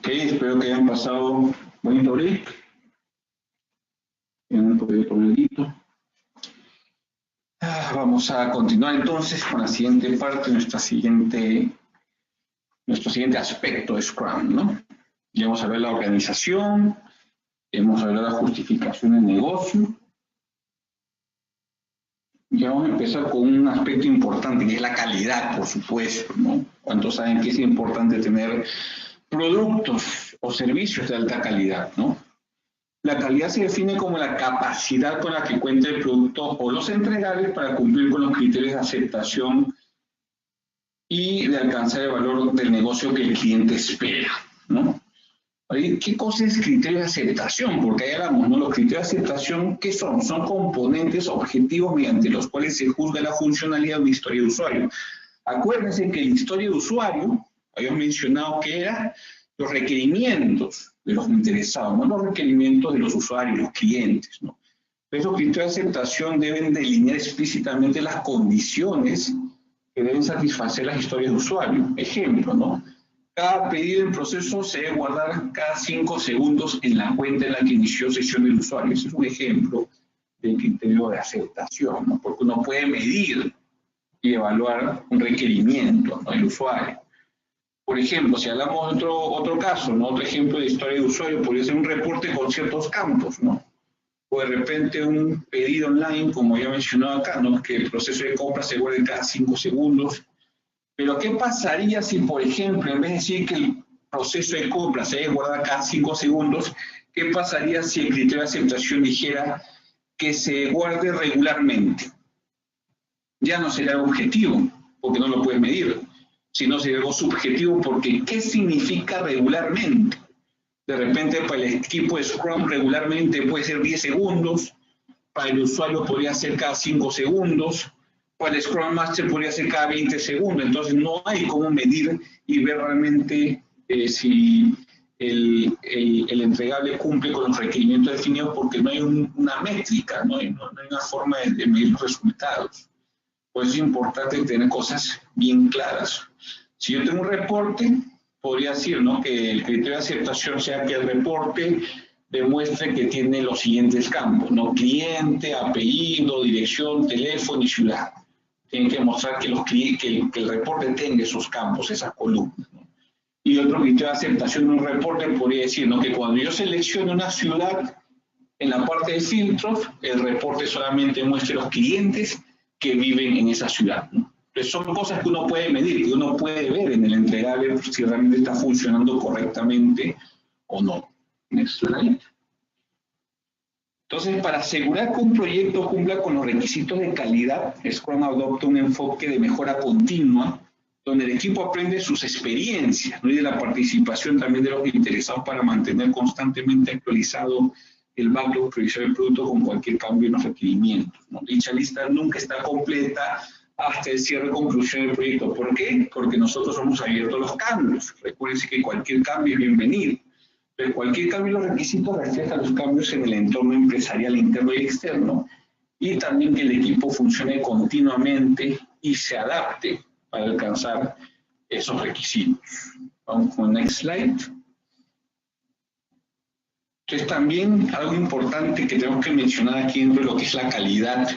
Ok, espero que hayan pasado bonito break. Un poquito bonito. Vamos a continuar entonces con la siguiente parte, nuestro siguiente aspecto de Scrum, ¿no? Ya hemos hablado de la organización, hemos hablado de la justificación del negocio. Ya vamos a empezar con un aspecto importante, que es la calidad, por supuesto, ¿no? ¿Cuántos saben que es importante tener productos o servicios de alta calidad, ¿no? La calidad se define como la capacidad con la que cuenta el producto o los entregables para cumplir con los criterios de aceptación y de alcanzar el valor del negocio que el cliente espera, ¿no? ¿Qué cosa es criterio de aceptación? Porque ahí hablamos, ¿no? Los criterios de aceptación, ¿qué son? Son componentes objetivos mediante los cuales se juzga la funcionalidad de una historia de usuario. Acuérdense que la historia de usuario, habíamos mencionado que eran los requerimientos de los interesados, no los requerimientos de los usuarios, los clientes, ¿no? Esos criterios de aceptación deben delinear explícitamente las condiciones que deben satisfacer las historias de usuario. Ejemplo, ¿no? Cada pedido en proceso se debe guardar cada 5 segundos en la cuenta en la que inició sesión del usuario. Ese es un ejemplo del criterio de aceptación, ¿no? Porque uno puede medir y evaluar un requerimiento, ¿no?, del usuario. Por ejemplo, si hablamos de otro caso, ¿no?, otro ejemplo de historia de usuario, podría ser un reporte con ciertos campos, ¿no? O de repente un pedido online, como ya mencionado acá, ¿no?, que el proceso de compra se guarde cada 5 segundos. Pero ¿qué pasaría si, por ejemplo, en vez de decir que el proceso de compra se debe guardar cada 5 segundos, qué pasaría si el criterio de aceptación dijera que se guarde regularmente? Ya no sería objetivo, porque no lo puedes medir, sino sería algo subjetivo, porque ¿qué significa regularmente? De repente para el equipo de Scrum regularmente puede ser 10 segundos, para el usuario podría ser cada 5 segundos, para el Scrum Master podría ser cada 20 segundos, entonces no hay cómo medir y ver realmente si el entregable cumple con los requerimientos definidos, porque no hay una métrica, no hay una forma de medir los resultados. Pues es importante tener cosas bien claras. Si yo tengo un reporte, podría decir, ¿no?, que el criterio de aceptación sea que el reporte demuestre que tiene los siguientes campos, ¿no? Cliente, apellido, dirección, teléfono y ciudad. Tienen que mostrar que el reporte tenga esos campos, esas columnas, ¿no? Y otro criterio de aceptación de un reporte podría decir, ¿no?, que cuando yo selecciono una ciudad, en la parte de filtros, el reporte solamente muestre los clientes que viven en esa ciudad, ¿no? Entonces son cosas que uno puede medir, que uno puede ver en el entregable si realmente está funcionando correctamente o no. Next slide. Entonces, para asegurar que un proyecto cumpla con los requisitos de calidad, Scrum adopta un enfoque de mejora continua, donde el equipo aprende sus experiencias, ¿no?, y de la participación también de los interesados para mantener constantemente actualizado el backlog previsión del producto con cualquier cambio en los requerimientos, ¿no? Dicha lista nunca está completa hasta el cierre de conclusión del proyecto. ¿Por qué? Porque nosotros somos abiertos a los cambios. Recuerden que cualquier cambio es bienvenido. Pero cualquier cambio en los requisitos refleja los cambios en el entorno empresarial interno y externo, y también que el equipo funcione continuamente y se adapte para alcanzar esos requisitos. Vamos con el next slide. Entonces también algo importante que tenemos que mencionar aquí dentro de lo que es la calidad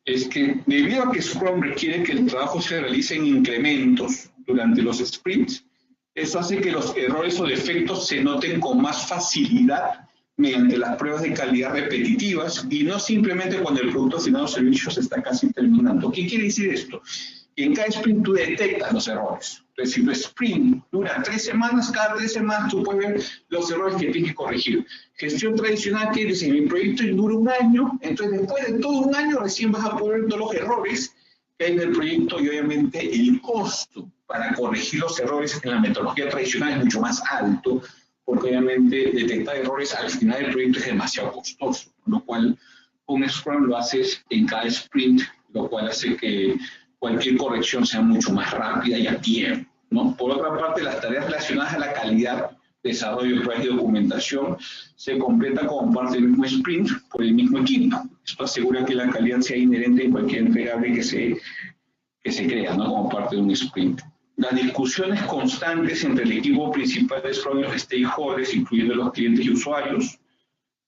es que debido a que Scrum requiere que el trabajo se realice en incrementos durante los sprints, eso hace que los errores o defectos se noten con más facilidad mediante las pruebas de calidad repetitivas y no simplemente cuando el producto final o servicio se está casi terminando. ¿Qué quiere decir esto? Que en cada sprint tú detectas los errores. Entonces, si tu sprint dura 3 semanas, cada 3 semanas tú puedes ver los errores que tienes que corregir. Gestión tradicional que dice, mi proyecto dura 1 año, entonces después de todo 1 año recién vas a poder ver todos los errores que hay en el proyecto y obviamente el costo para corregir los errores en la metodología tradicional es mucho más alto, porque obviamente detectar errores al final del proyecto es demasiado costoso, lo cual con Scrum lo haces en cada sprint, lo cual hace que cualquier corrección sea mucho más rápida y a tiempo, ¿no? Por otra parte, las tareas relacionadas a la calidad, desarrollo, pruebas y documentación se completan como parte del mismo sprint por el mismo equipo. Esto asegura que la calidad sea inherente en cualquier entregable que se crea, ¿no?, como parte de un sprint. Las discusiones constantes entre el equipo principal de Scrum y los stakeholders, incluyendo los clientes y usuarios,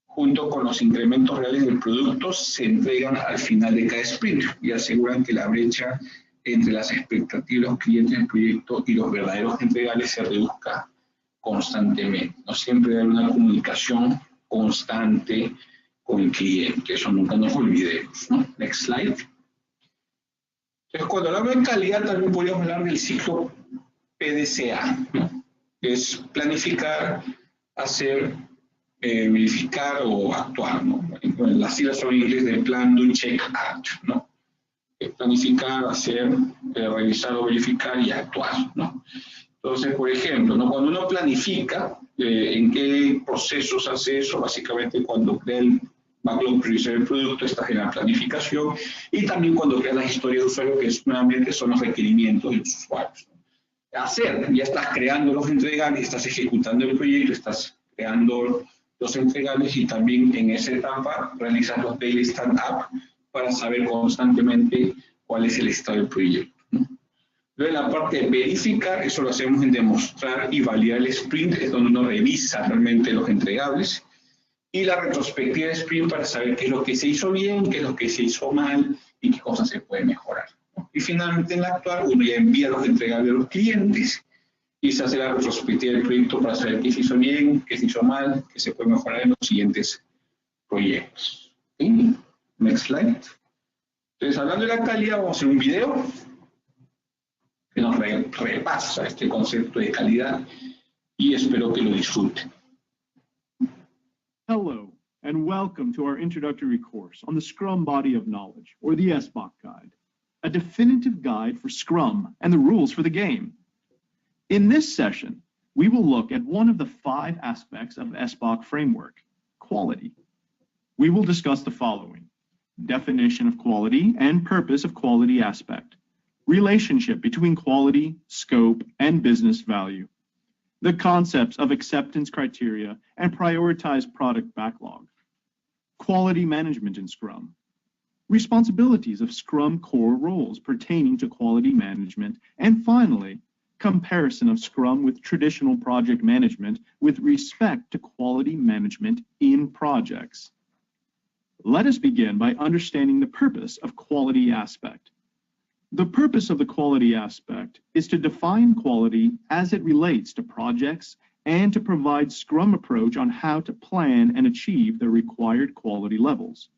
junto con los incrementos reales del producto, se entregan al final de cada sprint y aseguran que la brecha entre las expectativas de los clientes del proyecto y los verdaderos entregables se reduzca constantemente. No siempre hay una comunicación constante con el cliente, eso nunca nos olvidemos, ¿no? Next slide. Entonces, cuando hablamos de calidad, también podríamos hablar del ciclo PDCA, ¿no? Que es planificar, hacer, verificar o actuar, ¿no? Las siglas son en inglés del plan, do, check, act, ¿no? Planificar, hacer, revisar o verificar y actuar, ¿no? Entonces, por ejemplo, ¿no? Cuando uno planifica, ¿en qué procesos hace eso? Básicamente cuando crea el backlog priorizar el producto, estás en la planificación, y también cuando creas las historias de usuario, que nuevamente son los requerimientos de los usuarios. Hacer, ya estás creando los entregables, estás ejecutando el proyecto, estás creando los entregables y también en esa etapa realizas los daily stand-up para saber constantemente cuál es el estado del proyecto, ¿no? Luego, en la parte de verificar, eso lo hacemos en demostrar y validar el sprint, es donde uno revisa realmente los entregables. Y la retrospectiva de sprint para saber qué es lo que se hizo bien, qué es lo que se hizo mal y qué cosas se pueden mejorar, ¿no? Y finalmente, en la actual, uno ya envía los entregables a los clientes y se hace la retrospectiva del proyecto para saber qué se hizo bien, qué se hizo mal, qué se puede mejorar en los siguientes proyectos. ¿Sí? Next slide. Entonces, hablando de la calidad, vamos a hacer un video que nos repasa este concepto de calidad y espero que lo disfruten. Hello, and welcome to our introductory course on the Scrum Body of Knowledge, or the SBOK Guide, a definitive guide for Scrum and the rules for the game. In this session, we will look at one of the 5 aspects of SBOK framework, quality. We will discuss the following: definition of quality and purpose of quality aspect, relationship between quality, scope, and business value, the concepts of acceptance criteria and prioritized product backlog, quality management in Scrum, responsibilities of Scrum core roles pertaining to quality management, and finally, comparison of Scrum with traditional project management with respect to quality management in projects. Let us begin by understanding the purpose of quality aspect. The purpose of the quality aspect is to define quality as it relates to projects and to provide Scrum approach on how to plan and achieve the required quality levels.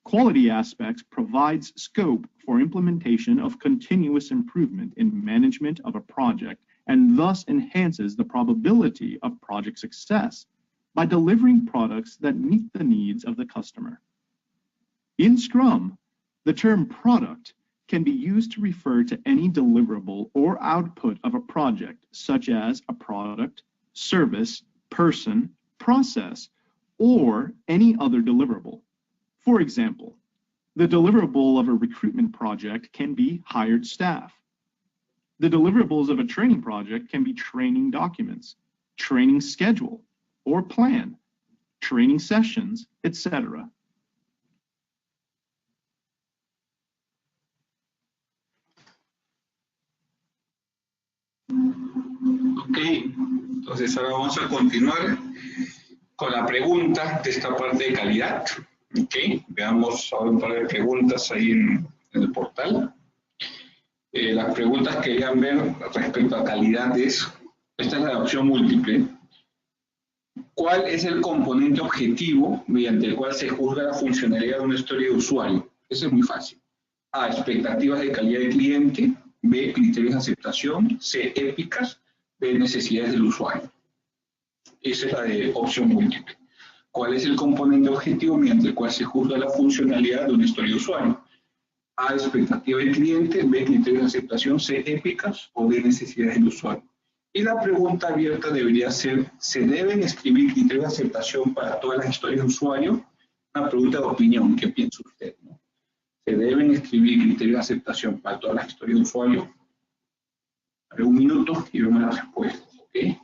Quality aspects provides scope for implementation of continuous improvement in management of a project and thus enhances the probability of project success by delivering products that meet the needs of the customer. In Scrum, the term product can be used to refer to any deliverable or output of a project, such as a product, service, person, process, or any other deliverable. For example, the deliverable of a recruitment project can be hired staff. The deliverables of a training project can be training documents, training schedule or plan, training sessions, etc. Ok, entonces ahora vamos a continuar con la pregunta de esta parte de calidad. Ok, veamos ahora un par de preguntas ahí en el portal. Las preguntas que querían ver respecto a calidad es, esta es la opción múltiple. ¿Cuál es el componente objetivo mediante el cual se juzga la funcionalidad de una historia de usuario? Eso es muy fácil. A, expectativas de calidad del cliente. B, criterios de aceptación. C, épicas. D, necesidades del usuario. Esa es la de opción múltiple. ¿Cuál es el componente objetivo mediante el cual se juzga la funcionalidad de una historia de usuario? A, expectativa del cliente. B, criterios de aceptación. C, épicas. O D, necesidades del usuario. Y la pregunta abierta debería ser, ¿se deben escribir criterios de aceptación para todas las historias de usuario? Una pregunta de opinión, ¿qué piensa usted, no? ¿Se deben escribir criterios de aceptación para todas las historias de usuario? Haré un minuto y vemos las respuestas, ¿ok?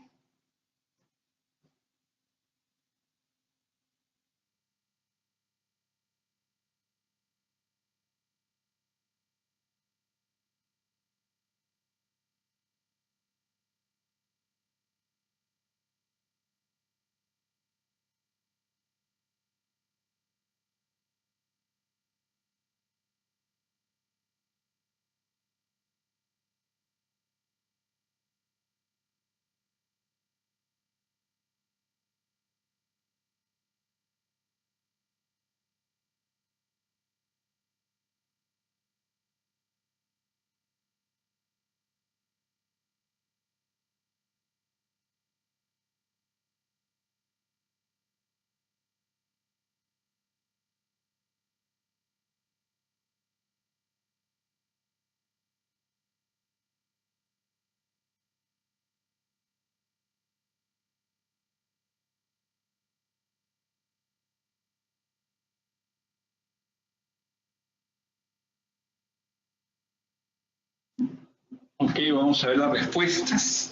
Ok, vamos a ver las respuestas.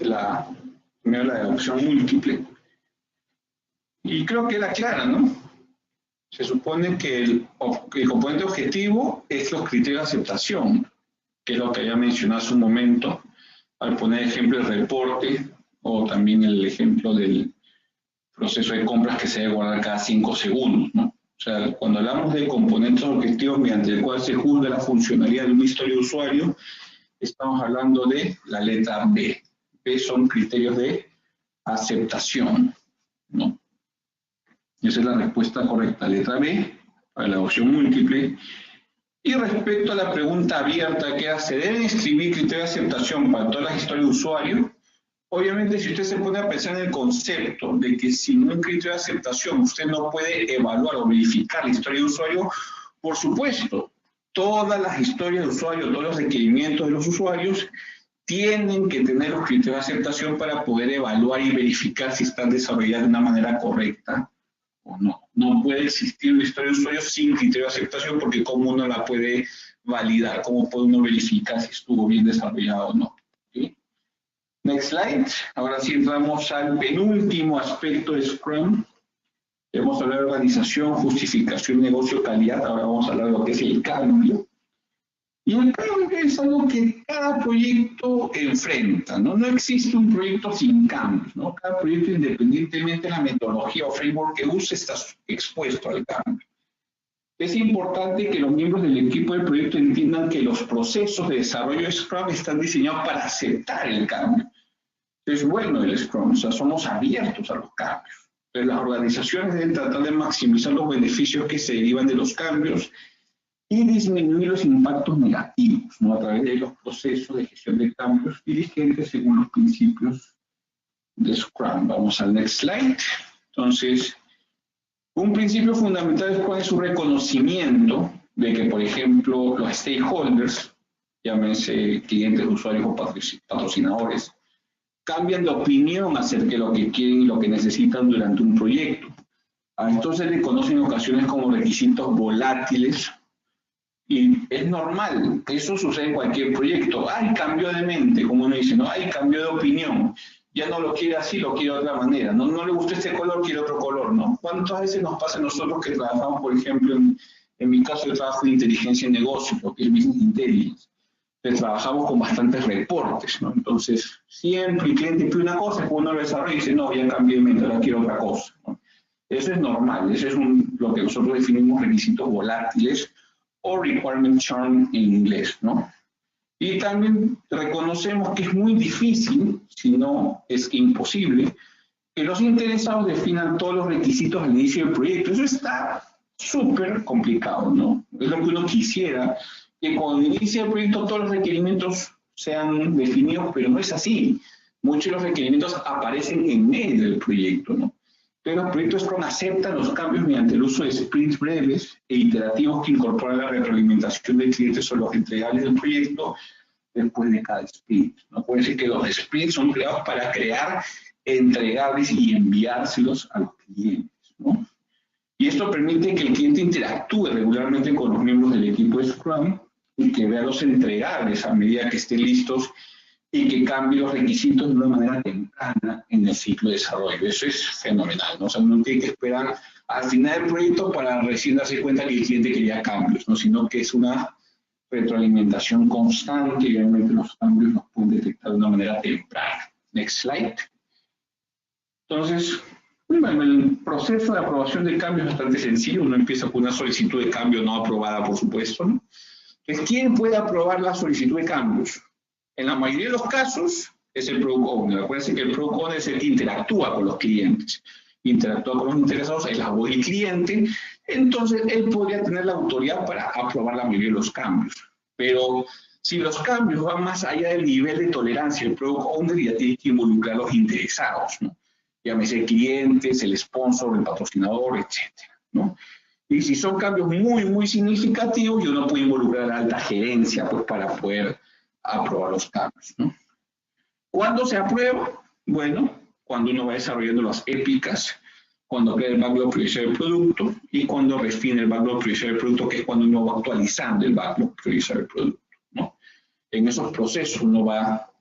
Primero la de opción múltiple. Y creo que era clara, ¿no? Se supone que el componente objetivo es los criterios de aceptación, que es lo que había mencionado hace un momento, al poner ejemplo del reporte, o también el ejemplo del proceso de compras que se debe guardar cada 5 segundos, ¿no? O sea, cuando hablamos de componentes objetivos mediante el cual se juzga la funcionalidad de una historia de usuario, estamos hablando de la letra B. B son criterios de aceptación, ¿no? Esa es la respuesta correcta, letra B, para la opción múltiple. Y respecto a la pregunta abierta, que era, ¿se deben escribir criterios de aceptación para todas las historias de usuario? Obviamente, si usted se pone a pensar en el concepto de que sin un criterio de aceptación usted no puede evaluar o verificar la historia de usuario, por supuesto, todas las historias de usuario, todos los requerimientos de los usuarios tienen que tener los criterios de aceptación para poder evaluar y verificar si están desarrolladas de una manera correcta o no. No puede existir una historia de usuario sin criterio de aceptación, porque cómo uno la puede validar, cómo puede uno verificar si estuvo bien desarrollado o no. ¿Sí? Next slide. Ahora sí entramos al penúltimo aspecto de Scrum. Hemos hablado de organización, justificación, negocio, calidad. Ahora vamos a hablar de lo que es el cambio. Y el cambio es algo que cada proyecto enfrenta, ¿no? No existe un proyecto sin cambios, ¿no? Cada proyecto, independientemente de la metodología o framework que use, está expuesto al cambio. Es importante que los miembros del equipo del proyecto entiendan que los procesos de desarrollo de Scrum están diseñados para aceptar el cambio. Es bueno el Scrum, o sea, somos abiertos a los cambios. Entonces, las organizaciones deben tratar de maximizar los beneficios que se derivan de los cambios y disminuir los impactos negativos, ¿no? A través de los procesos de gestión de cambios dirigentes según los principios de Scrum. Vamos al next slide. Entonces, un principio fundamental de Scrum es su reconocimiento de que, por ejemplo, los stakeholders, llámense clientes, usuarios o patrocinadores, cambian de opinión acerca de lo que quieren y lo que necesitan durante un proyecto. A estos se les conocen en ocasiones como requisitos volátiles, y es normal, eso sucede en cualquier proyecto. Hay cambio de mente, como uno dice, ¿no? Hay cambio de opinión, ya no lo quiere así, lo quiere de otra manera, no le gusta este color, quiere otro color, ¿no? ¿Cuántas veces nos pasa a nosotros que trabajamos, por ejemplo, en mi caso yo trabajo en inteligencia en negocios, lo que es business intelligence, trabajamos con bastantes reportes, ¿no? Entonces, siempre el cliente pide una cosa, después uno lo desarrolla y dice, no, ya cambié de mente, ahora quiero otra cosa, ¿no? Eso es normal, eso es lo que nosotros definimos requisitos volátiles, o requirement churn en inglés, ¿no? Y también reconocemos que es muy difícil, si no es imposible, que los interesados definan todos los requisitos al inicio del proyecto. Eso está súper complicado, ¿no? Es lo que uno quisiera, que cuando inicia el proyecto todos los requerimientos sean definidos, pero no es así. Muchos de los requerimientos aparecen en medio del proyecto, ¿no? Pero los proyectos Scrum aceptan los cambios mediante el uso de sprints breves e iterativos que incorporan la retroalimentación del cliente sobre los entregables del proyecto después de cada sprint. No puede decir que los sprints son creados para crear entregables y enviárselos a los clientes, ¿no? Y esto permite que el cliente interactúe regularmente con los miembros del equipo de Scrum y que vea los entregables a medida que estén listos y que cambie los requisitos de una manera temprana en el ciclo de desarrollo. Eso es fenomenal, ¿no? O sea, no tiene que esperar al final del proyecto para recién darse cuenta que el cliente quería cambios, ¿no? Sino que es una retroalimentación constante y obviamente los cambios los pueden detectar de una manera temprana. Next slide. Entonces, bueno, el proceso de aprobación de cambio es bastante sencillo. Uno empieza con una solicitud de cambio no aprobada, por supuesto, ¿no? Entonces, ¿quién puede aprobar la solicitud de cambios? En la mayoría de los casos es el Product Owner. Acuérdense que el Product Owner es el que interactúa con los clientes. Interactúa con los interesados, es la voz del cliente. Entonces, él podría tener la autoridad para aprobar la mayoría de los cambios. Pero si los cambios van más allá del nivel de tolerancia, el Product Owner ya tiene que involucrar a los interesados, ¿no? Llámese clientes, el sponsor, el patrocinador, etcétera, ¿no? Y si son cambios muy, muy significativos, yo no puedo involucrar a la alta gerencia, pues, para poder aprobar los cambios, ¿no? ¿Cuándo se aprueba? Bueno, cuando uno va desarrollando las épicas, cuando crea el backlog priorizado del producto y cuando refine el backlog priorizado del producto, que es cuando uno va actualizando el backlog priorizado del producto, ¿no? En esos procesos uno va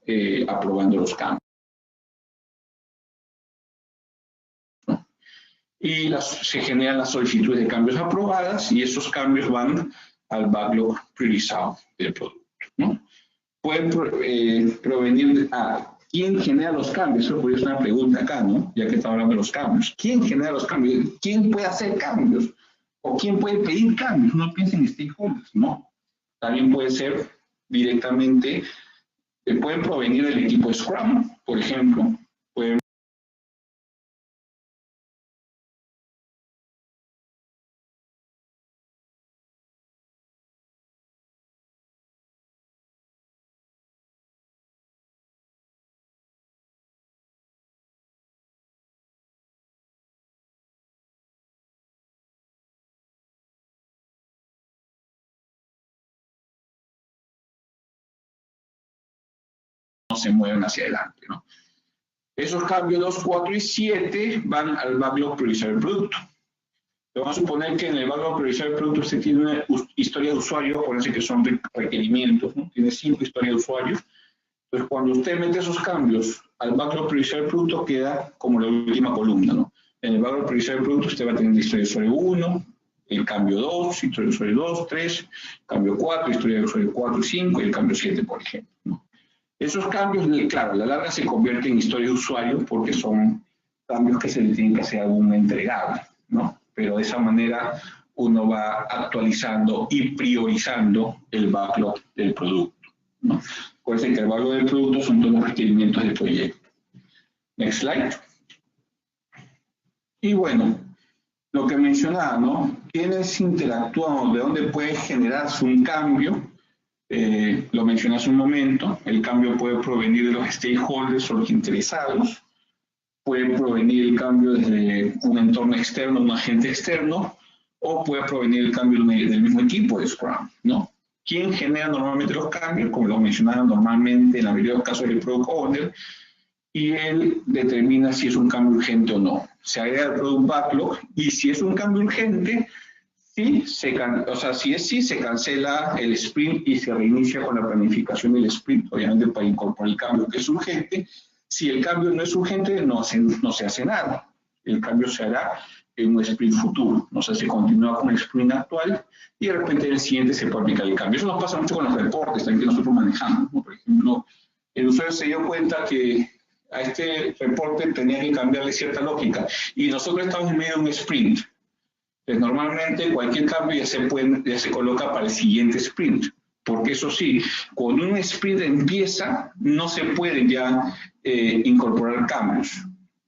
aprobando los cambios. Y se generan las solicitudes de cambios aprobadas y esos cambios van al backlog priorizado del producto, ¿no? Pueden provenir ¿quién genera los cambios? Eso podría ser una pregunta acá, ¿no? Ya que estamos hablando de los cambios. ¿Quién genera los cambios? ¿Quién puede hacer cambios? ¿O quién puede pedir cambios? No piensen en stakeholders, ¿no? También puede ser directamente, pueden provenir del equipo de Scrum, por ejemplo. Pueden no se mueven hacia adelante, ¿no? Esos cambios 2, 4 y 7 van al backlog priorizar el producto. Vamos a suponer que en el backlog priorizar el producto usted tiene una historia de usuario, acuérdense que son requerimientos, ¿no? Tiene 5 historias de usuario. Entonces, cuando usted mete esos cambios al backlog priorizar el producto, queda como la última columna, ¿no? En el backlog priorizar el producto usted va a tener la historia de usuario 1, el cambio 2, historia de usuario 2, 3, cambio 4, historia de usuario 4 y 5 y el cambio 7, por ejemplo, ¿no? Esos cambios, claro, a la larga se convierten en historia de usuario porque son cambios que se le tienen que hacer a algún entregable, ¿no? Pero de esa manera uno va actualizando y priorizando el backlog del producto, ¿no? Acuérdense que el backlog del producto son todos los requerimientos del proyecto. Next slide. Y bueno, lo que mencionaba, ¿no? ¿Quiénes interactúan? ¿De dónde puede generarse un cambio? Lo mencioné hace un momento, el cambio puede provenir de los stakeholders o los interesados, puede provenir el cambio desde un entorno externo, un agente externo, o puede provenir el cambio del mismo equipo de Scrum, ¿no? ¿Quién genera normalmente los cambios? Como lo mencionaba, normalmente en la mayoría de los casos el Product Owner, y él determina si es un cambio urgente o no. Se agrega el Product Backlog, y si es un cambio urgente, sí, se cancela el sprint y se reinicia con la planificación del sprint, obviamente para incorporar el cambio que es urgente. Si el cambio no es urgente, no se hace nada. El cambio se hará en un sprint futuro. No sé, se continúa con el sprint actual y de repente en el siguiente se puede aplicar el cambio. Eso nos pasa mucho con los reportes también que nosotros manejamos, ¿no? Por ejemplo, el usuario se dio cuenta que a este reporte tenía que cambiarle cierta lógica y nosotros estamos en medio de un sprint. Pues normalmente cualquier cambio ya se coloca para el siguiente sprint, porque eso sí, cuando un sprint empieza, no se pueden ya incorporar cambios.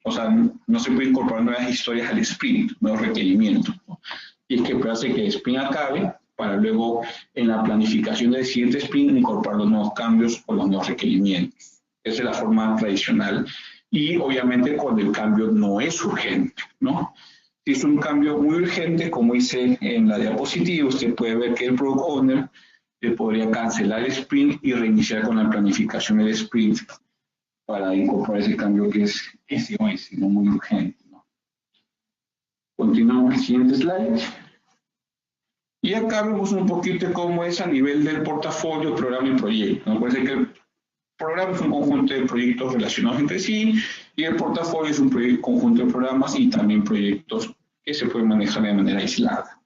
O sea, no se puede incorporar nuevas historias al sprint, nuevos requerimientos, ¿no? Y es que hace que el sprint acabe para luego en la planificación del siguiente sprint incorporar los nuevos cambios o los nuevos requerimientos. Esa es la forma tradicional. Y obviamente cuando el cambio no es urgente, ¿no? Si es un cambio muy urgente, como hice en la diapositiva, usted puede ver que el Product Owner podría cancelar el sprint y reiniciar con la planificación del sprint para incorporar ese cambio que es SOS, no muy urgente, ¿no? Continuamos el siguiente slide. Y acá vemos un poquito cómo es a nivel del portafolio, programa y proyecto, ¿no? Puede ser que el programa es un conjunto de proyectos relacionados entre sí y el portafolio es un conjunto de programas y también proyectos que se pueden manejar de manera aislada.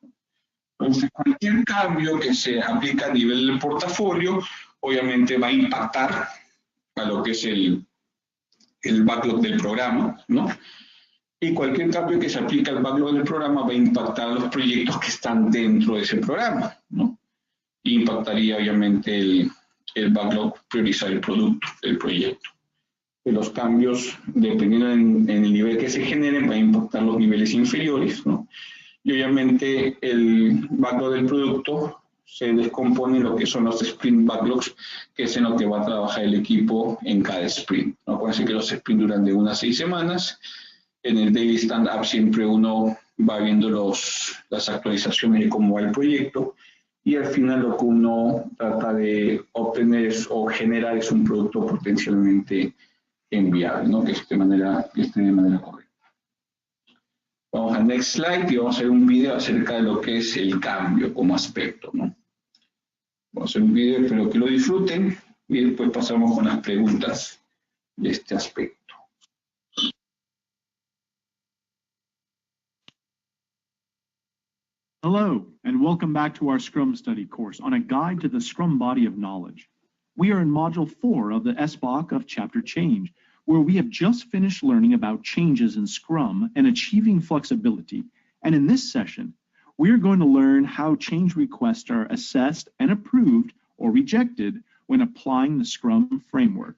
Entonces, cualquier cambio que se aplica a nivel del portafolio, obviamente va a impactar a lo que es el backlog del programa, ¿no? Y cualquier cambio que se aplica al backlog del programa va a impactar a los proyectos que están dentro de ese programa, ¿no? Y impactaría, obviamente, el backlog priorizar el producto del proyecto. Que los cambios, dependiendo en el nivel que se generen, van a impactar los niveles inferiores, ¿no? Y obviamente el backlog del producto se descompone en lo que son los sprint backlogs, que es en lo que va a trabajar el equipo en cada sprint, ¿no? Acuérdense que los sprints duran de 1 a 6 semanas. En el Daily Stand-Up siempre uno va viendo las actualizaciones de cómo va el proyecto y al final lo que uno trata de obtener o generar es un producto potencialmente enviable, ¿no? Que esté de manera correcta. Vamos al next slide y vamos a hacer un video acerca de lo que es el cambio como aspecto, ¿no? Vamos a hacer un video, espero que lo disfruten. y después pasamos con las preguntas de este aspecto. Hello, and welcome back to our Scrum Study course on a guide to the Scrum body of knowledge. We are in Module 4 of the SBOC of Chapter Change, where we have just finished learning about changes in Scrum and achieving flexibility. And in this session, we are going to learn how change requests are assessed and approved or rejected when applying the Scrum framework.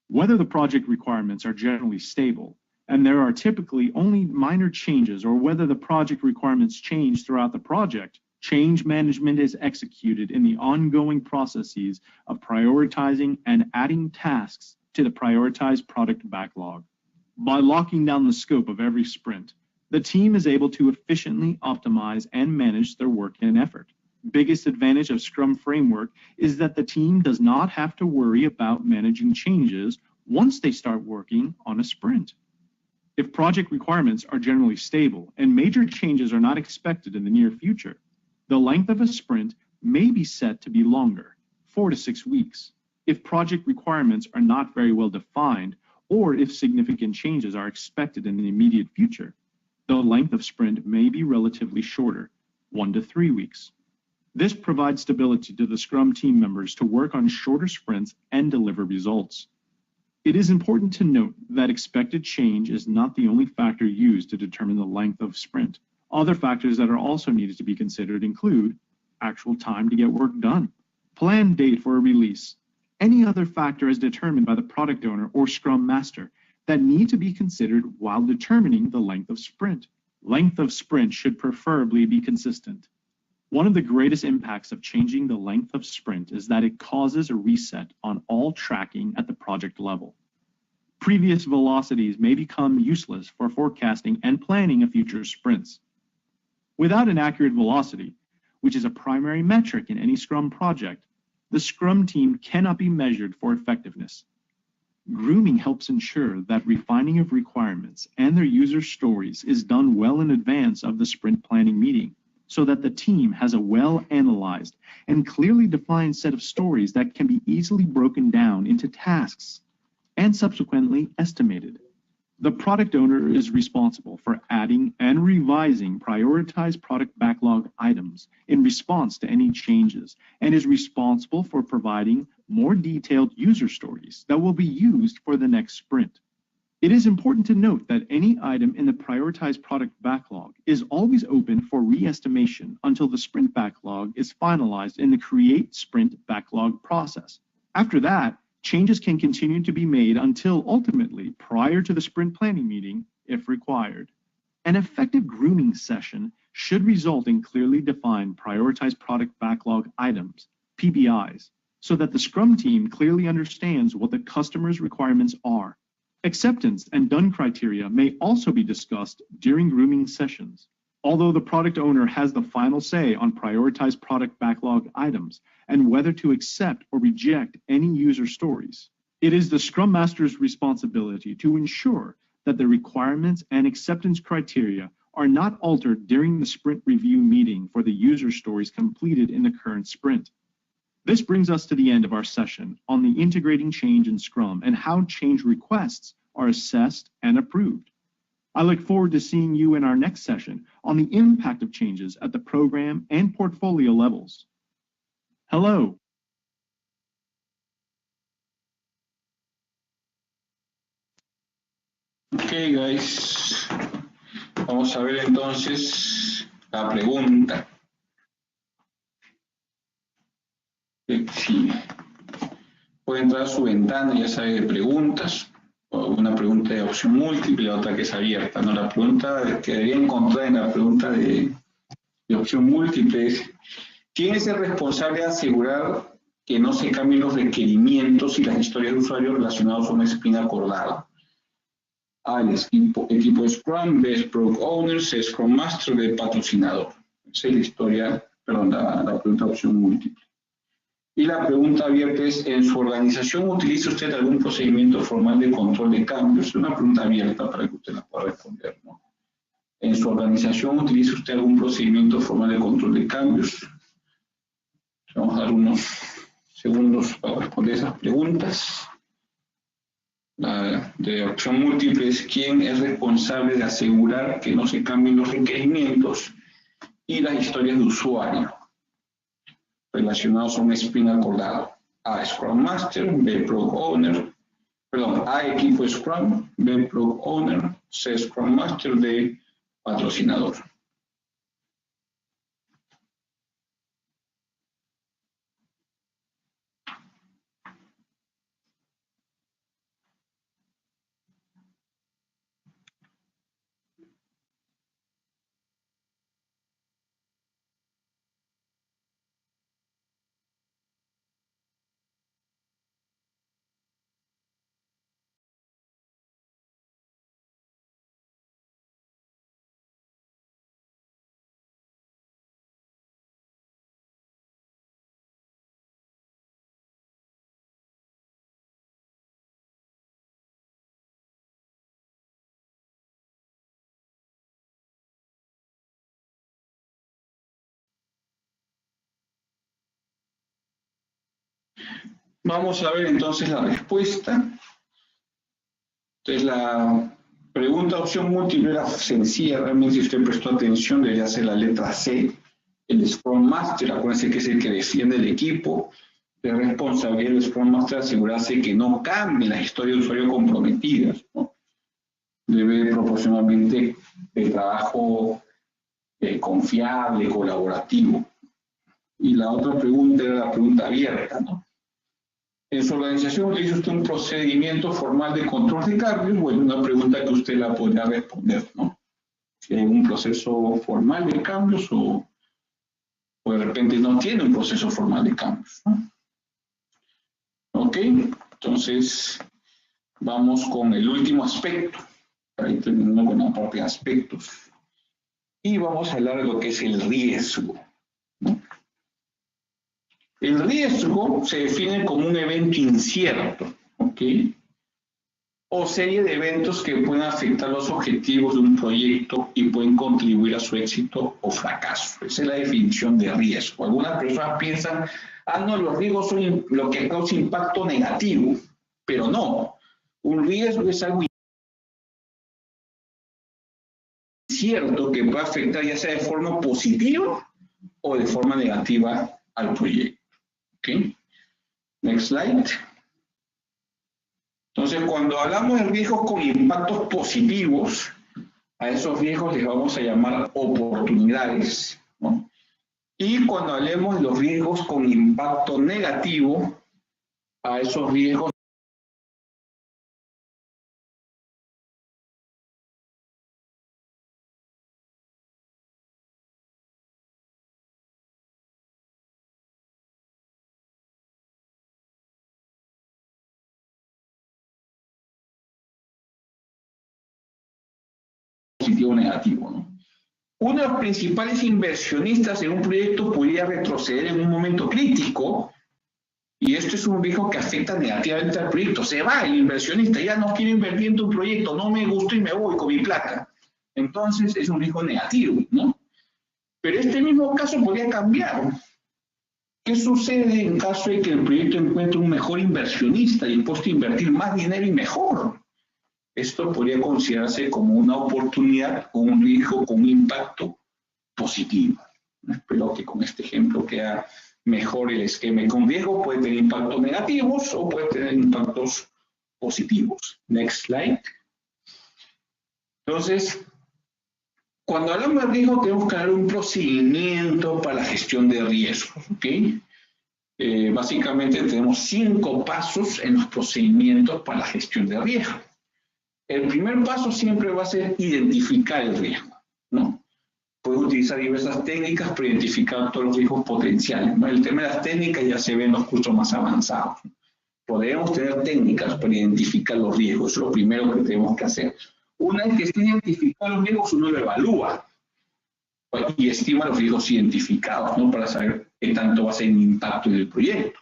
Whether the project requirements are generally stable, and there are typically only minor changes, or whether the project requirements change throughout the project, change management is executed in the ongoing processes of prioritizing and adding tasks to the prioritized product backlog. By locking down the scope of every sprint, the team is able to efficiently optimize and manage their work and effort. Biggest advantage of Scrum framework is that the team does not have to worry about managing changes once they start working on a sprint. If project requirements are generally stable and major changes are not expected in the near future, the length of a sprint may be set to be longer, 4 to 6 weeks. If project requirements are not very well defined, or if significant changes are expected in the immediate future, the length of sprint may be relatively shorter, 1 to 3 weeks. This provides stability to the Scrum team members to work on shorter sprints and deliver results. It is important to note that expected change is not the only factor used to determine the length of sprint. Other factors that are also needed to be considered include actual time to get work done, planned date for a release, any other factor as determined by the product owner or Scrum Master that need to be considered while determining the length of sprint. Length of sprint should preferably be consistent. One of the greatest impacts of changing the length of sprint is that it causes a reset on all tracking at the project level. Previous velocities may become useless for forecasting and planning of future sprints. Without an accurate velocity, which is a primary metric in any Scrum project, the Scrum team cannot be measured for effectiveness. Grooming helps ensure that refining of requirements and their user stories is done well in advance of the sprint planning meeting, so that the team has a well-analyzed and clearly defined set of stories that can be easily broken down into tasks and subsequently estimated. The product owner is responsible for adding and revising prioritized product backlog items in response to any changes, and is responsible for providing more detailed user stories that will be used for the next sprint. It is important to note that any item in the prioritized product backlog is always open for re-estimation until the sprint backlog is finalized in the create sprint backlog process. After that, changes can continue to be made until ultimately prior to the sprint planning meeting if required. An effective grooming session should result in clearly defined prioritized product backlog items, PBIs, so that the Scrum team clearly understands what the customer's requirements are. Acceptance and done criteria may also be discussed during grooming sessions. Although the product owner has the final say on prioritized product backlog items and whether to accept or reject any user stories, it is the Scrum Master's responsibility to ensure that the requirements and acceptance criteria are not altered during the sprint review meeting for the user stories completed in the current sprint. This brings us to the end of our session on the integrating change in Scrum and how change requests are assessed and approved. I look forward to seeing you in our next session on the impact of changes at the program and portfolio levels. Hello. Okay, guys. Vamos a ver entonces la pregunta. Sí. Puede entrar a su ventana, ya sabe, de preguntas. Una pregunta de opción múltiple, otra que es abierta, ¿no? La pregunta que debería encontrar en la pregunta de opción múltiple es: ¿quién es el responsable de asegurar que no se cambien los requerimientos y las historias de usuario relacionados con una sprint acordada? A, el equipo de Scrum, B, es Product Owner, C, Scrum Master, D, patrocinador. Esa es la historia, perdón, la pregunta de opción múltiple. Y la pregunta abierta es: ¿en su organización utiliza usted algún procedimiento formal de control de cambios? Es una pregunta abierta para que usted la pueda responder, ¿no? ¿En su organización utiliza usted algún procedimiento formal de control de cambios? Vamos a dar unos segundos para responder esas preguntas. La de opción múltiple es quién es responsable de asegurar que no se cambien los requerimientos y las historias de usuario relacionados a un sprint acordado. A, Scrum Master, B, Product Owner, perdón, A, equipo Scrum, B, Product Owner, C, Scrum Master, D, patrocinador. Vamos a ver entonces la respuesta. Entonces la pregunta opción múltiple era sencilla, realmente si usted prestó atención debería ser la letra C, el Scrum Master, acuérdense que es el que defiende el equipo, de responsabilidad del Scrum Master asegurarse que no cambien las historias de usuario comprometidas, ¿no? Debe proporcionalmente el trabajo confiable, colaborativo. Y la otra pregunta era la pregunta abierta, ¿no? En su organización utiliza usted un procedimiento formal de control de cambios, bueno, una pregunta que usted la podría responder, ¿no? Si hay un proceso formal de cambios o de repente no tiene un proceso formal de cambios, ¿no? Ok, entonces vamos con el último aspecto, ahí terminando con la parte de aspectos, y vamos a hablar de lo que es el riesgo, ¿no? El riesgo se define como un evento incierto, ¿ok? O serie de eventos que pueden afectar los objetivos de un proyecto y pueden contribuir a su éxito o fracaso. Esa es la definición de riesgo. Algunas personas piensan, no, los riesgos son lo que causa impacto negativo, pero no. Un riesgo es algo incierto que puede afectar ya sea de forma positiva o de forma negativa al proyecto. ¿Ok? Next slide. Entonces, cuando hablamos de riesgos con impactos positivos, a esos riesgos les vamos a llamar oportunidades, ¿no? Y cuando hablemos de los riesgos con impacto negativo, a esos riesgos positivo o negativo, ¿no? Uno de los principales inversionistas en un proyecto podría retroceder en un momento crítico, y esto es un riesgo que afecta negativamente al proyecto. Se va el inversionista, ya no quiero invertir en tu proyecto, no me gustó y me voy con mi plata. Entonces es un riesgo negativo, ¿no? Pero este mismo caso podría cambiar. ¿Qué sucede en caso de que el proyecto encuentre un mejor inversionista y dispuesto a invertir más dinero y mejor? Esto podría considerarse como una oportunidad o un riesgo con un impacto positivo. Espero que con este ejemplo quede mejor el esquema. Con riesgo puede tener impactos negativos o puede tener impactos positivos. Next slide. Entonces, cuando hablamos de riesgo tenemos que dar un procedimiento para la gestión de riesgos, ¿ok? Básicamente tenemos 5 pasos en los procedimientos para la gestión de riesgo. El primer paso siempre va a ser identificar el riesgo, ¿no? Puedes utilizar diversas técnicas para identificar todos los riesgos potenciales, ¿no? El tema de las técnicas ya se ve en los cursos más avanzados. Podemos tener técnicas para identificar los riesgos, eso es lo primero que tenemos que hacer. Una vez que estén identificados los riesgos, uno lo evalúa y estima los riesgos identificados, ¿no? Para saber qué tanto va a ser el impacto en el proyecto.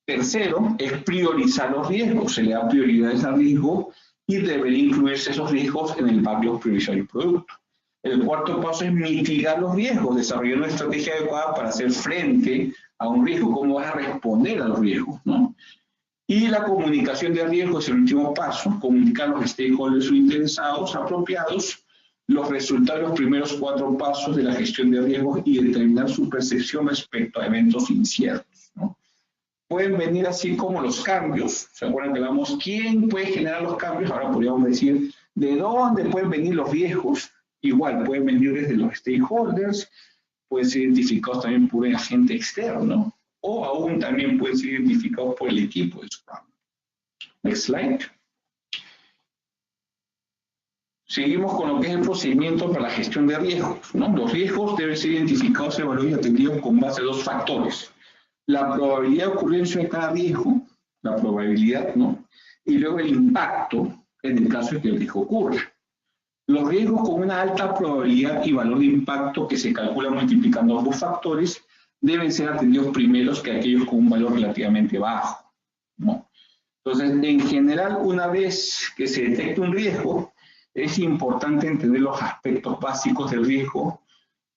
Tercero, es priorizar los riesgos. Se le da prioridades al riesgo y debería incluirse esos riesgos en el backlog priorizado del producto. El cuarto paso es mitigar los riesgos, desarrollar una estrategia adecuada para hacer frente a un riesgo, cómo vas a responder a los riesgos, ¿no? Y la comunicación de riesgos es el último paso, comunicar a los stakeholders o interesados apropiados los resultados de los primeros 4 pasos de la gestión de riesgos y determinar su percepción respecto a eventos inciertos, ¿no? Pueden venir así como los cambios. ¿Se acuerdan que hablamos quién puede generar los cambios? Ahora podríamos decir de dónde pueden venir los riesgos. Igual, pueden venir desde los stakeholders, pueden ser identificados también por un agente externo, o aún también pueden ser identificados por el equipo de Scrum. Next slide. Seguimos con lo que es el procedimiento para la gestión de riesgos, ¿no? Los riesgos deben ser identificados, evaluados y atendidos con base a 2 factores. La probabilidad de ocurrencia de cada riesgo, la probabilidad, ¿no? Y luego el impacto en el caso de que el riesgo ocurra. Los riesgos con una alta probabilidad y valor de impacto que se calcula multiplicando ambos factores deben ser atendidos primeros que aquellos con un valor relativamente bajo, ¿no? Entonces, en general, una vez que se detecta un riesgo, es importante entender los aspectos básicos del riesgo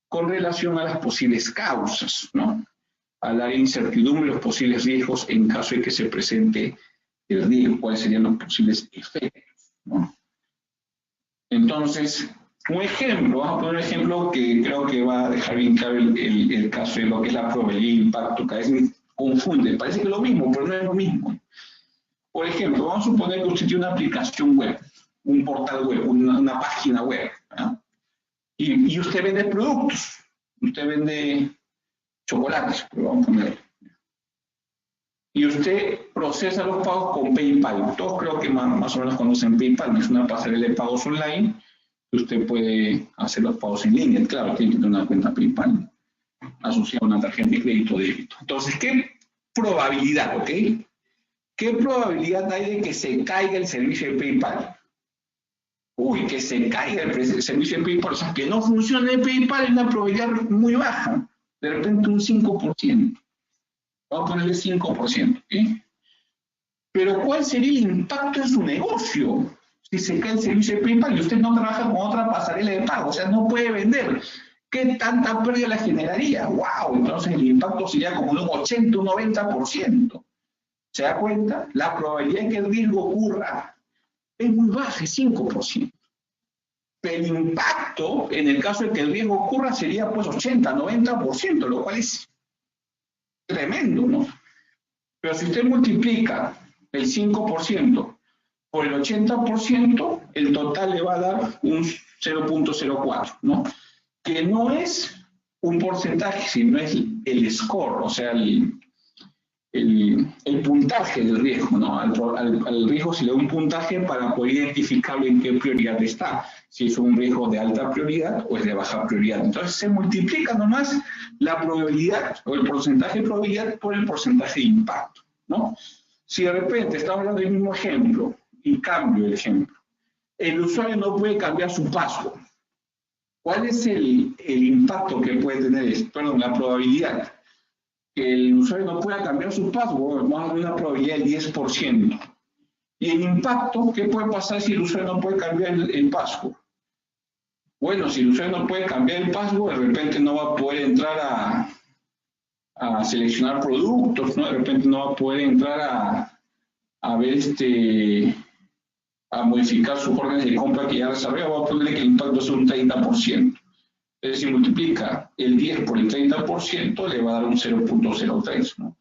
con relación a las posibles causas, ¿no? Al área de incertidumbre, los posibles riesgos en caso de que se presente el riesgo, cuáles serían los posibles efectos, ¿no? Entonces, un ejemplo, vamos a poner un ejemplo que creo que va a dejar bien claro el caso de lo que es la probabilidad de impacto, que a veces me confunde, parece que es lo mismo, pero no es lo mismo. Por ejemplo, vamos a suponer que usted tiene una aplicación web, un portal web, una página web, ¿no? Y usted vende productos, usted vende chocolates, vamos a poner. Y usted procesa los pagos con PayPal. Todos creo que más o menos conocen PayPal, es una pasarela de pagos online. Usted puede hacer los pagos en línea. Claro, tiene que tener una cuenta PayPal asociada a una tarjeta de crédito o débito. Entonces, ¿qué probabilidad, ok? ¿Qué probabilidad hay de que se caiga el servicio de PayPal? Uy, que se caiga el servicio de PayPal, o sea, que no funcione PayPal es una probabilidad muy baja. De repente un 5%. Vamos a ponerle 5%, ¿sí? Pero ¿cuál sería el impacto en su negocio si se cae el servicio de PayPal y usted no trabaja con otra pasarela de pago? O sea, no puede vender. ¿Qué tanta pérdida le generaría? ¡Wow! Entonces el impacto sería como un 80, un 90%. ¿Se da cuenta? La probabilidad de que el riesgo ocurra es muy baja, es 5%. Pero el impacto, en el caso de que el riesgo ocurra, sería pues 80, 90%, lo cual es tremendo, ¿no? Pero si usted multiplica el 5% por el 80%, el total le va a dar un 0.04, ¿no? Que no es un porcentaje, sino es el score, o sea, el puntaje del riesgo, ¿no? Al riesgo se le da un puntaje para poder identificarlo en qué prioridad está, si es un riesgo de alta prioridad o es de baja prioridad. Entonces se multiplica nomás la probabilidad o el porcentaje de probabilidad por el porcentaje de impacto, ¿no? Si de repente estamos hablando del mismo ejemplo y cambio el ejemplo, el usuario no puede cambiar su password. ¿Cuál es el impacto que puede tener esto? Perdón, la probabilidad. Que el usuario no pueda cambiar su password, vamos a ver una probabilidad del 10%. Y el impacto, ¿qué puede pasar si el usuario no puede cambiar el password? Bueno, si el usuario no puede cambiar el password, de repente no va a poder entrar a seleccionar productos, ¿no? De repente no va a poder entrar a ver a modificar sus órdenes de compra que ya desarrolló, va a ponerle que el impacto es un 30%. Entonces, si multiplica el 10 por el 30%, le va a dar un 0.03, ¿no?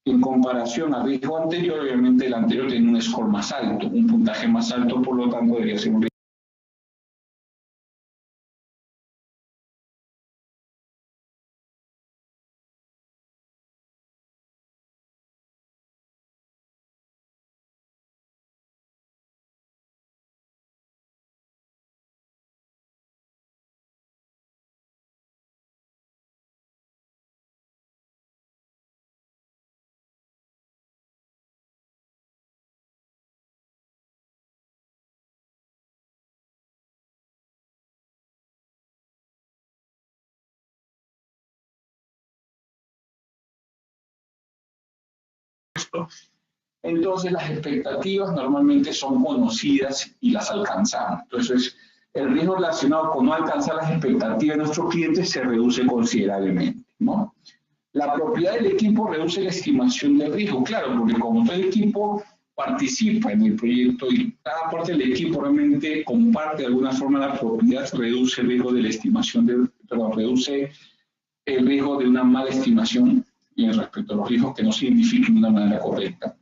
En comparación al riesgo anterior, obviamente el anterior tiene un score más alto, un puntaje más alto, por lo tanto debería ser un riesgo. Entonces las expectativas normalmente son conocidas y las alcanzamos. Entonces el riesgo relacionado con no alcanzar las expectativas de nuestros clientes se reduce considerablemente, ¿no? La propiedad del equipo reduce la estimación del riesgo, claro, porque como todo el equipo participa en el proyecto y cada parte del equipo realmente comparte de alguna forma la propiedad, reduce el riesgo de la estimación, reduce el riesgo de una mala estimación respecto a los riesgos que no se identifiquen de una manera correcta.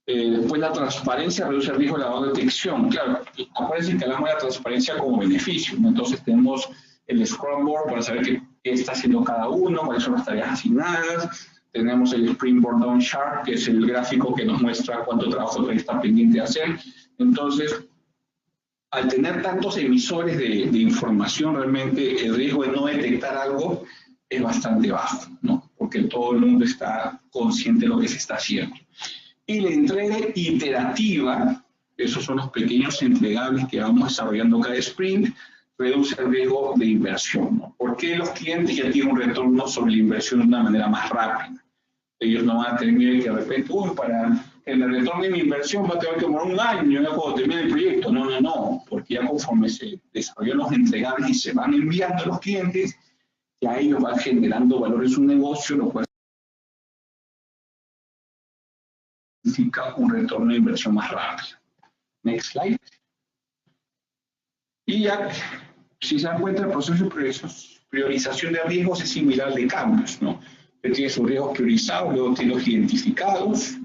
Después la transparencia reduce el riesgo de la detección. Claro, acuérdense que hablamos de la transparencia como beneficio, ¿no? Entonces tenemos el Scrum Board para saber qué está haciendo cada uno, cuáles son las tareas asignadas. Tenemos el Springboard Down Chart, que es el gráfico que nos muestra cuánto trabajo está pendiente de hacer. Entonces, al tener tantos emisores de información, realmente el riesgo de no detectar algo es bastante bajo, ¿no? Porque todo el mundo está consciente de lo que se está haciendo. Y la entrega iterativa, esos son los pequeños entregables que vamos desarrollando cada sprint, reduce el riesgo de inversión, ¿no? Porque los clientes ya tienen un retorno sobre la inversión de una manera más rápida. Ellos no van a tener que de repente, para que me retorne mi inversión va a tener que demorar un año ya cuando termine el proyecto. No, porque ya conforme se desarrollan los entregables y se van enviando a los clientes, ya ellos van generando valor en su negocio, lo cual significa un retorno de inversión más rápido. Next slide. Y ya, si se dan cuenta, el proceso de priorización de riesgos es similar al de cambios, ¿no? Usted tiene sus riesgos priorizados, luego tiene los identificados,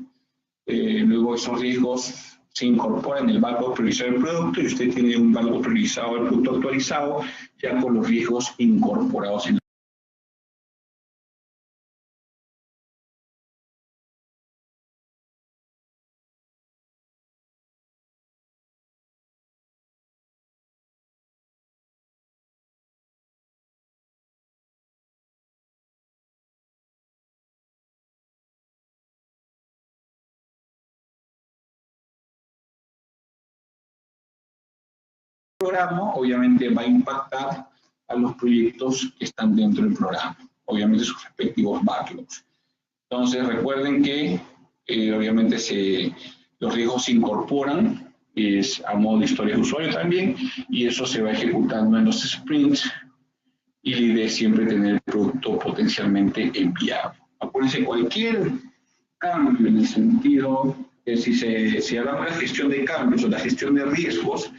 luego esos riesgos se incorporan en el backlog priorizado del producto y usted tiene un backlog priorizado del producto actualizado ya con los riesgos incorporados en programa, obviamente va a impactar a los proyectos que están dentro del programa, obviamente sus respectivos backlogs. Entonces recuerden que obviamente los riesgos se incorporan a modo de historia de usuario también y eso se va ejecutando en los sprints y la idea es siempre tener el producto potencialmente enviado. Acuérdense, cualquier cambio en el sentido que si hablamos de la gestión de cambios o la gestión de riesgos,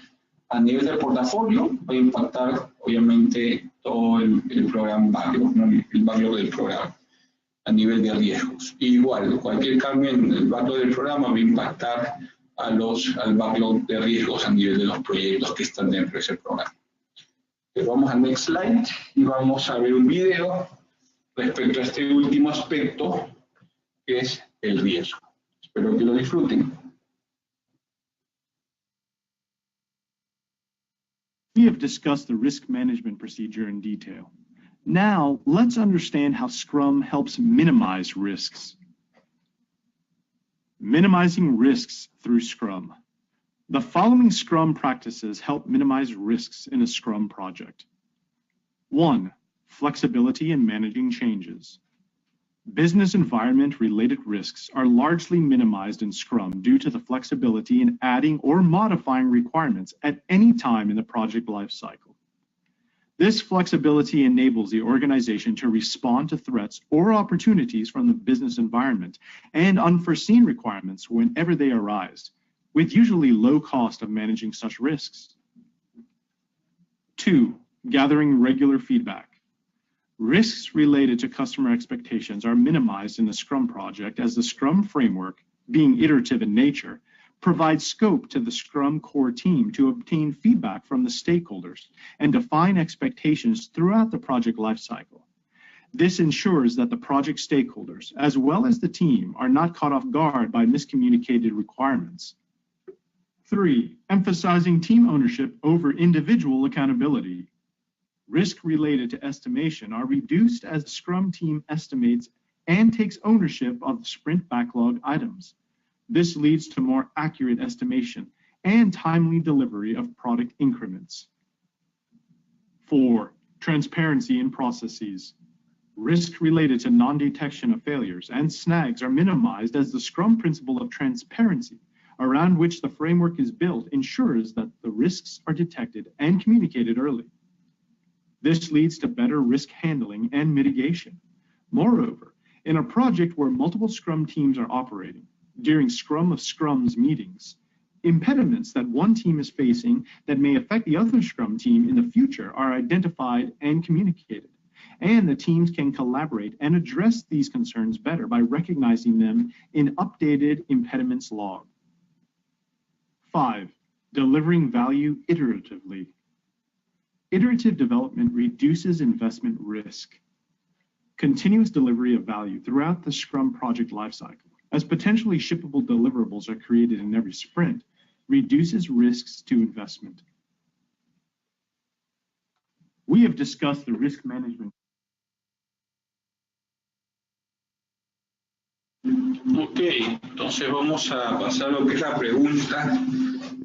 a nivel del portafolio va a impactar obviamente todo el programa backlog, ¿no? El backlog del programa a nivel de riesgos. Igual, cualquier cambio en el backlog del programa va a impactar al backlog de riesgos a nivel de los proyectos que están dentro de ese programa. Pero vamos al next slide y vamos a ver un video respecto a este último aspecto que es el riesgo. Espero que lo disfruten. We have discussed the risk management procedure in detail. Now, let's understand how Scrum helps minimize risks. Minimizing risks through Scrum. The following Scrum practices help minimize risks in a Scrum project. 1. Flexibility in managing changes. Business environment-related risks are largely minimized in Scrum due to the flexibility in adding or modifying requirements at any time in the project lifecycle. This flexibility enables the organization to respond to threats or opportunities from the business environment and unforeseen requirements whenever they arise, with usually low cost of managing such risks. 2. Gathering regular feedback. Risks related to customer expectations are minimized in the Scrum project as the Scrum framework, being iterative in nature, provides scope to the Scrum core team to obtain feedback from the stakeholders and define expectations throughout the project lifecycle. This ensures that the project stakeholders, as well as the team, are not caught off guard by miscommunicated requirements. 3. Emphasizing team ownership over individual accountability. Risk related to estimation are reduced as the Scrum team estimates and takes ownership of the sprint backlog items. This leads to more accurate estimation and timely delivery of product increments. 4. Transparency in processes. Risk related to non-detection of failures and snags are minimized as the Scrum principle of transparency around which the framework is built ensures that the risks are detected and communicated early. This leads to better risk handling and mitigation. Moreover, in a project where multiple Scrum teams are operating, during Scrum of Scrums meetings, impediments that one team is facing that may affect the other Scrum team in the future are identified and communicated, and the teams can collaborate and address these concerns better by recognizing them in updated impediments log. 5. Delivering value iteratively. Iterative development reduces investment risk. Continuous delivery of value throughout the Scrum project lifecycle, as potentially shippable deliverables are created in every sprint, reduces risks to investment. We have discussed the risk management. Ok, entonces vamos a pasar a lo que es la pregunta.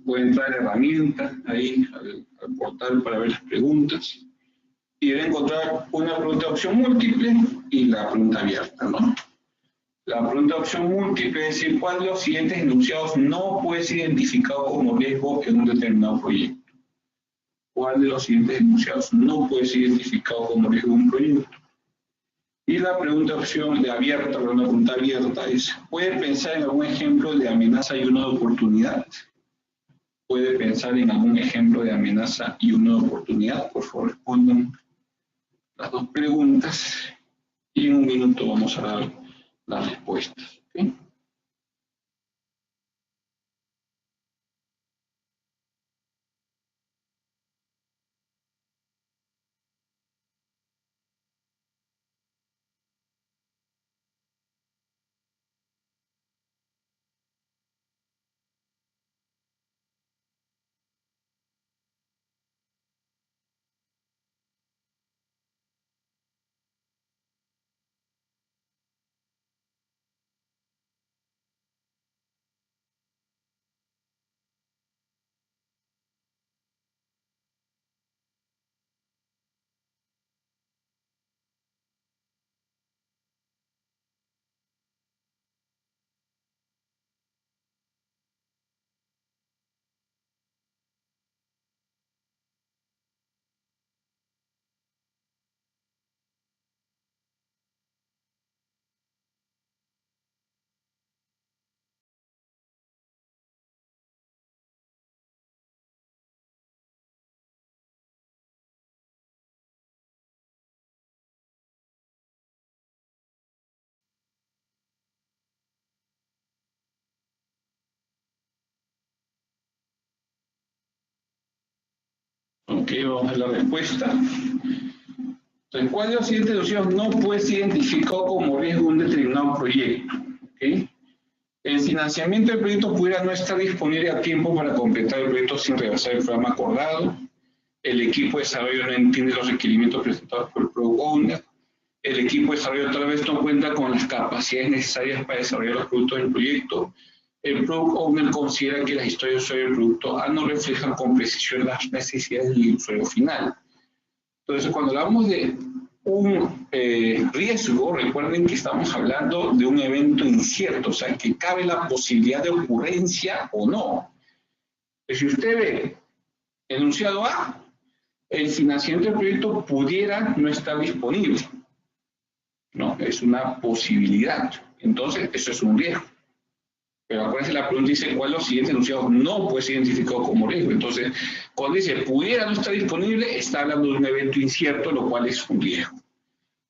Puede entrar herramientas ahí al portal para ver las preguntas. Y debe encontrar una pregunta de opción múltiple y la pregunta abierta, ¿no? La pregunta de opción múltiple es decir, ¿cuál de los siguientes enunciados no puede ser identificado como riesgo en un determinado proyecto? ¿Cuál de los siguientes enunciados no puede ser identificado como riesgo en un proyecto? Y la pregunta de opción de abierta, una pregunta abierta es, ¿puede pensar en algún ejemplo de amenaza y una de oportunidad? ¿Puede pensar en algún ejemplo de amenaza y una de oportunidad? Por favor, respondan las dos preguntas y en un minuto vamos a dar las respuestas. ¿Okay? Ok, vamos a la respuesta. Entonces, ¿cuál de los siguientes enunciados no puede ser identificado como riesgo de un determinado proyecto? ¿Okay? El financiamiento del proyecto pudiera no estar disponible a tiempo para completar el proyecto sin realizar el programa acordado. El equipo de desarrollo no entiende los requerimientos presentados por el Product Owner. El equipo de desarrollo tal vez no cuenta con las capacidades necesarias para desarrollar los productos del proyecto. El Product Owner considera que las historias de usuario del producto no reflejan con precisión las necesidades del usuario final. Entonces, cuando hablamos de un riesgo, recuerden que estamos hablando de un evento incierto, o sea, que cabe la posibilidad de ocurrencia o no. Si usted ve enunciado A, el financiamiento del proyecto pudiera no estar disponible. No, es una posibilidad. Entonces, eso es un riesgo. Pero acuérdense, la pregunta dice, ¿cuál de los siguientes enunciados no puede ser identificado como riesgo? Entonces, cuando dice, pudiera no estar disponible, está hablando de un evento incierto, lo cual es un riesgo.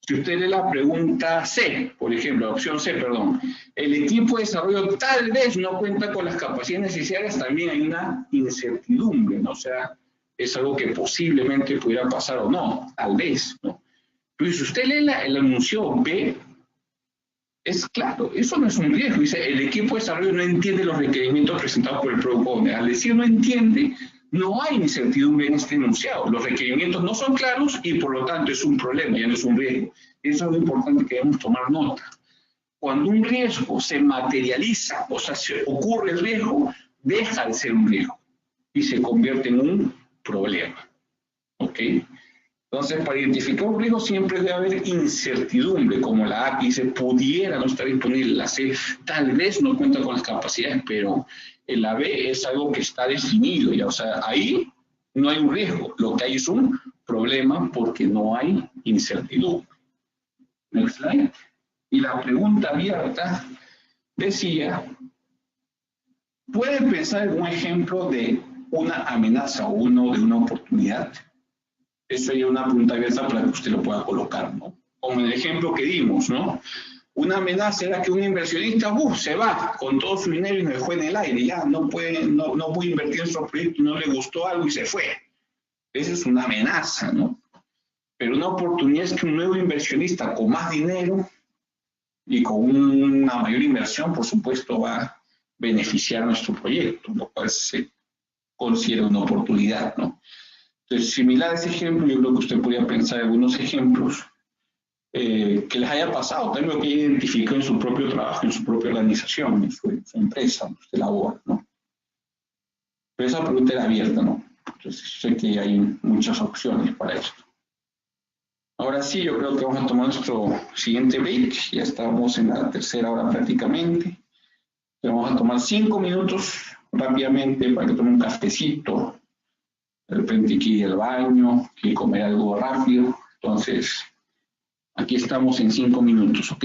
Si usted lee la pregunta C, por ejemplo, la opción C, perdón, el equipo de desarrollo tal vez no cuenta con las capacidades necesarias, también hay una incertidumbre, ¿no? O sea, es algo que posiblemente pudiera pasar o no, tal vez, ¿no? Pero si usted lee el anuncio B, es claro, eso no es un riesgo. Dice, el equipo de desarrollo no entiende los requerimientos presentados por el Product Owner. Al decir no entiende, no hay incertidumbre en este enunciado. Los requerimientos no son claros y por lo tanto es un problema, ya no es un riesgo. Eso es lo importante que debemos tomar nota. Cuando un riesgo se materializa, o sea, se ocurre el riesgo, deja de ser un riesgo y se convierte en un problema. ¿Ok? Entonces, para identificar un riesgo siempre debe haber incertidumbre, como la A que dice pudiera no estar disponible, la C tal vez no cuenta con las capacidades, pero El A B es algo que está definido, ya, o sea, ahí no hay un riesgo, lo que hay es un problema porque no hay incertidumbre. Next slide. Y la pregunta abierta decía, ¿pueden pensar en un ejemplo de una amenaza o uno de una oportunidad? Eso sería una pregunta abierta para que usted lo pueda colocar, ¿no? Como el ejemplo que dimos, ¿no? Una amenaza era que un inversionista se va con todo su dinero y nos dejó en el aire, ya no puede invertir en su proyecto, no le gustó algo y se fue. Esa es una amenaza, ¿no? Pero una oportunidad es que un nuevo inversionista con más dinero y con una mayor inversión, por supuesto, va a beneficiar nuestro proyecto, lo cual se considera una oportunidad, ¿no? Entonces, similar a ese ejemplo, yo creo que usted podría pensar en algunos ejemplos que les haya pasado, también lo que identificó en su propio trabajo, en su propia organización, en su empresa, donde usted labora, ¿no? Pero esa pregunta era abierta, ¿no? Entonces, sé que hay muchas opciones para esto. Ahora sí, yo creo que vamos a tomar nuestro siguiente break. Ya estamos en la tercera hora prácticamente. Vamos a tomar 5 minutos rápidamente para que tome un cafecito. De repente quiere ir al baño, quiere comer algo rápido. Entonces, aquí estamos en 5 minutos, ¿ok?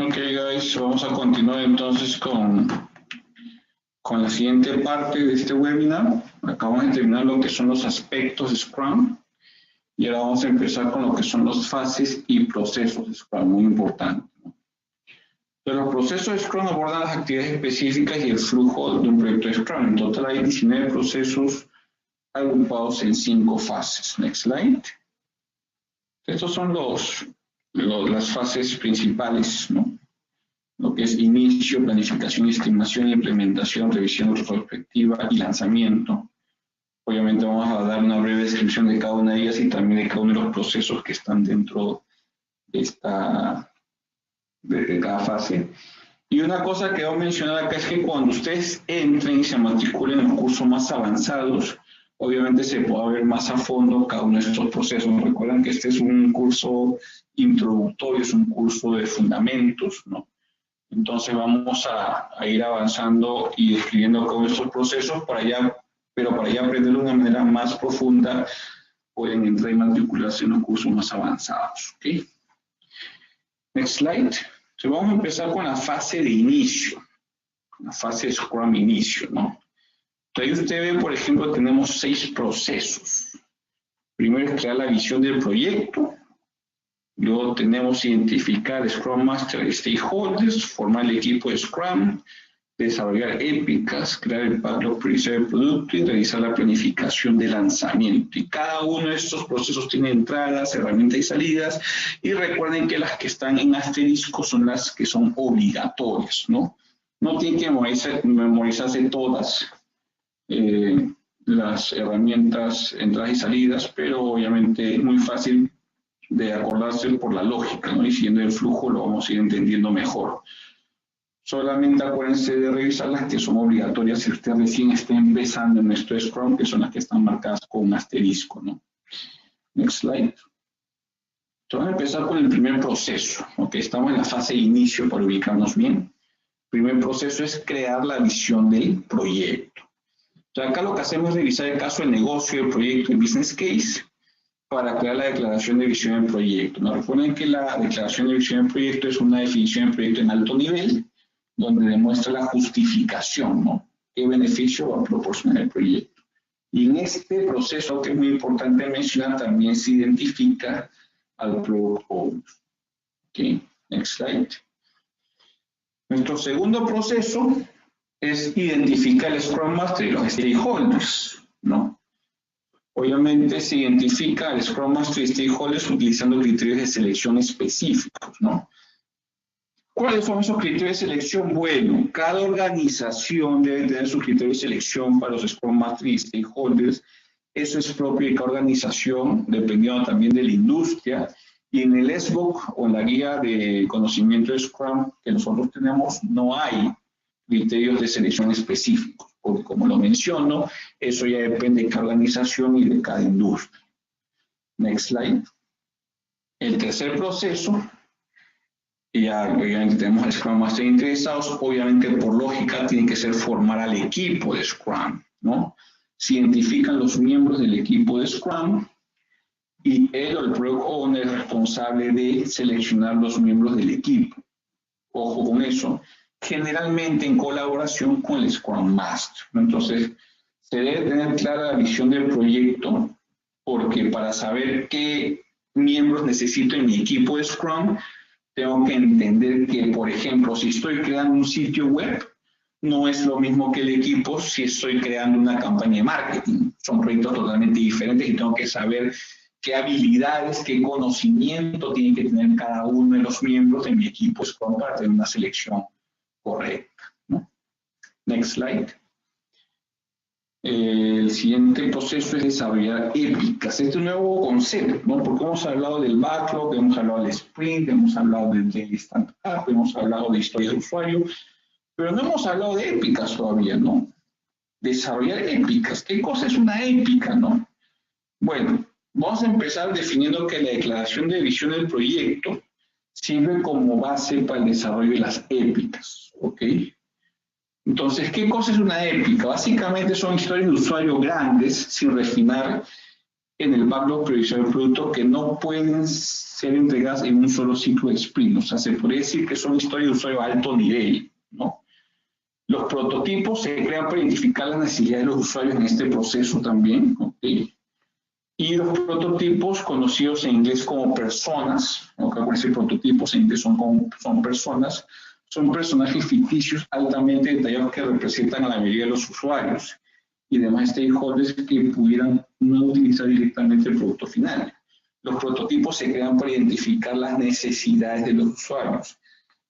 Ok, guys, vamos a continuar entonces con la siguiente parte de este webinar. Acabamos de terminar lo que son los aspectos de Scrum y ahora vamos a empezar con lo que son las fases y procesos de Scrum, muy importante, ¿no? Entonces, los procesos de Scrum abordan las actividades específicas y el flujo de un proyecto de Scrum. En total hay 19 procesos agrupados en 5 fases. Next slide. Estos son las fases principales, ¿no? Lo que es inicio, planificación, estimación, implementación, revisión, retrospectiva y lanzamiento. Obviamente vamos a dar una breve descripción de cada una de ellas y también de cada uno de los procesos que están dentro de cada fase. Y una cosa que voy a mencionar acá es que cuando ustedes entren y se matriculen en los cursos más avanzados, obviamente se puede ver más a fondo cada uno de estos procesos. Recuerden que este es un curso introductorio, es un curso de fundamentos, ¿no? Entonces vamos a ir avanzando y describiendo cada uno de estos procesos pero para ya aprenderlo de una manera más profunda, pueden entrar y matricularse en los cursos más avanzados, ¿ok? Next slide. Entonces vamos a empezar con la fase de inicio, la fase de Scrum inicio, ¿no? Entonces usted ve, por ejemplo, tenemos 6 procesos. Primero es crear la visión del proyecto. Luego tenemos identificar Scrum Master y Stakeholders, formar el equipo de Scrum, desarrollar épicas, crear el backlog priorizar el producto y realizar la planificación de lanzamiento. Y cada uno de estos procesos tiene entradas, herramientas y salidas. Y recuerden que las que están en asterisco son las que son obligatorias, ¿no? No tienen que memorizarse todas las herramientas, entradas y salidas, pero obviamente es muy fácil de acordarse por la lógica, ¿no? Y siguiendo el flujo lo vamos a ir entendiendo mejor. Solamente acuérdense de revisar las que son obligatorias si usted recién está empezando en nuestro Scrum, que son las que están marcadas con un asterisco, ¿no? Next slide. Entonces vamos a empezar con el primer proceso, ¿ok? Estamos en la fase de inicio para ubicarnos bien. El primer proceso es crear la visión del proyecto. Entonces acá lo que hacemos es revisar el caso de negocio, el proyecto, el business case, para crear la declaración de visión del proyecto. Nos recuerden que la declaración de visión del proyecto es una definición del proyecto en alto nivel, donde demuestra la justificación, ¿no? ¿Qué beneficio va a proporcionar el proyecto? Y en este proceso, que es muy importante mencionar, también se identifica al Product Owner. Ok, next slide. Nuestro segundo proceso es identificar el Scrum Master y los Stakeholders, ¿no? Obviamente se identifica el Scrum Master y Stakeholders utilizando criterios de selección específicos, ¿no? ¿Cuáles son esos criterios de selección? Bueno, cada organización debe tener su criterio de selección para los Scrum Master y Stakeholders. Eso es propio de cada organización, dependiendo también de la industria. Y en el SBOK o en la guía de conocimiento de Scrum que nosotros tenemos, no hay criterios de selección específicos, porque como lo menciono, eso ya depende de cada organización y de cada industria. Next slide. El tercer proceso, ya obviamente tenemos al Scrum Master interesados, obviamente por lógica tiene que ser formar al equipo de Scrum, ¿no? Se identifican los miembros del equipo de Scrum y él o el Product Owner es responsable de seleccionar los miembros del equipo. Ojo con eso, generalmente en colaboración con el Scrum Master, ¿no? Entonces, se debe tener clara la visión del proyecto, porque para saber qué miembros necesito en mi equipo de Scrum, tengo que entender que, por ejemplo, si estoy creando un sitio web, no es lo mismo que el equipo si estoy creando una campaña de marketing. Son proyectos totalmente diferentes y tengo que saber qué habilidades, qué conocimiento tienen que tener cada uno de los miembros de mi equipo Scrum para tener una selección correcta, ¿no? Next slide. El siguiente proceso es desarrollar épicas. Este es un nuevo concepto, ¿no? Porque hemos hablado del backlog, hemos hablado del sprint, hemos hablado del daily stand-up, hemos hablado de historia de usuario, pero no hemos hablado de épicas todavía, ¿no? Desarrollar épicas. ¿Qué cosa es una épica, no? Bueno, vamos a empezar definiendo que la declaración de visión del proyecto sirve como base para el desarrollo de las épicas, ¿ok? Entonces, ¿qué cosa es una épica? Básicamente son historias de usuario grandes, sin refinar, en el backlog previsto del producto que no pueden ser entregadas en un solo ciclo de sprint. O sea, se podría decir que son historias de usuario a alto nivel, ¿no? Los prototipos se crean para identificar las necesidades de los usuarios en este proceso también, ¿ok? Y los prototipos, conocidos en inglés como personas, ¿no? Que decir prototipos en inglés son personas, son personajes ficticios altamente detallados que representan a la mayoría de los usuarios y demás stakeholders que pudieran no utilizar directamente el producto final. Los prototipos se crean para identificar las necesidades de los usuarios.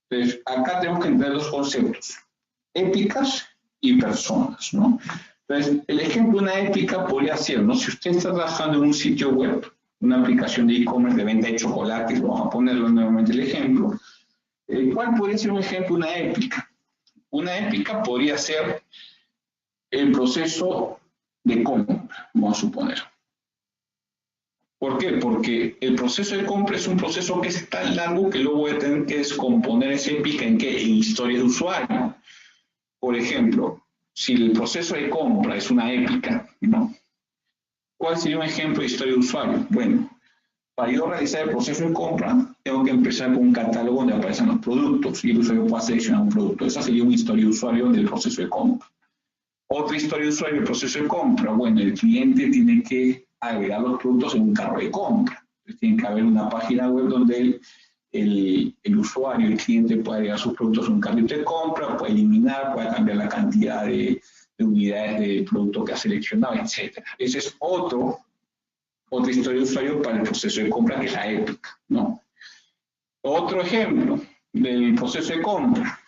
Entonces, acá tenemos que entender dos conceptos: épicas y personas, ¿no? Entonces, el ejemplo de una épica podría ser, ¿no? Si usted está trabajando en un sitio web, una aplicación de e-commerce de venta de chocolates, vamos a ponerlo nuevamente el ejemplo, ¿cuál podría ser un ejemplo de una épica? Una épica podría ser el proceso de compra, vamos a suponer. ¿Por qué? Porque el proceso de compra es un proceso que es tan largo que luego voy a tener que descomponer esa épica en ¿qué? En historias de usuario. Por ejemplo, si el proceso de compra es una épica, ¿no? ¿Cuál sería un ejemplo de historia de usuario? Bueno, para yo realizar el proceso de compra, tengo que empezar con un catálogo donde aparecen los productos y el usuario puede seleccionar un producto. Esa sería una historia de usuario del proceso de compra. Otra historia de usuario del proceso de compra. Bueno, el cliente tiene que agregar los productos en un carro de compra. Entonces, tiene que haber una página web donde el usuario, el cliente, puede agregar sus productos en un carrito de compra, puede eliminar, puede cambiar la cantidad de unidades de producto que ha seleccionado, etc. Ese es otra historia de usuario para el proceso de compra, que es la épica, ¿no? Otro ejemplo del proceso de compra.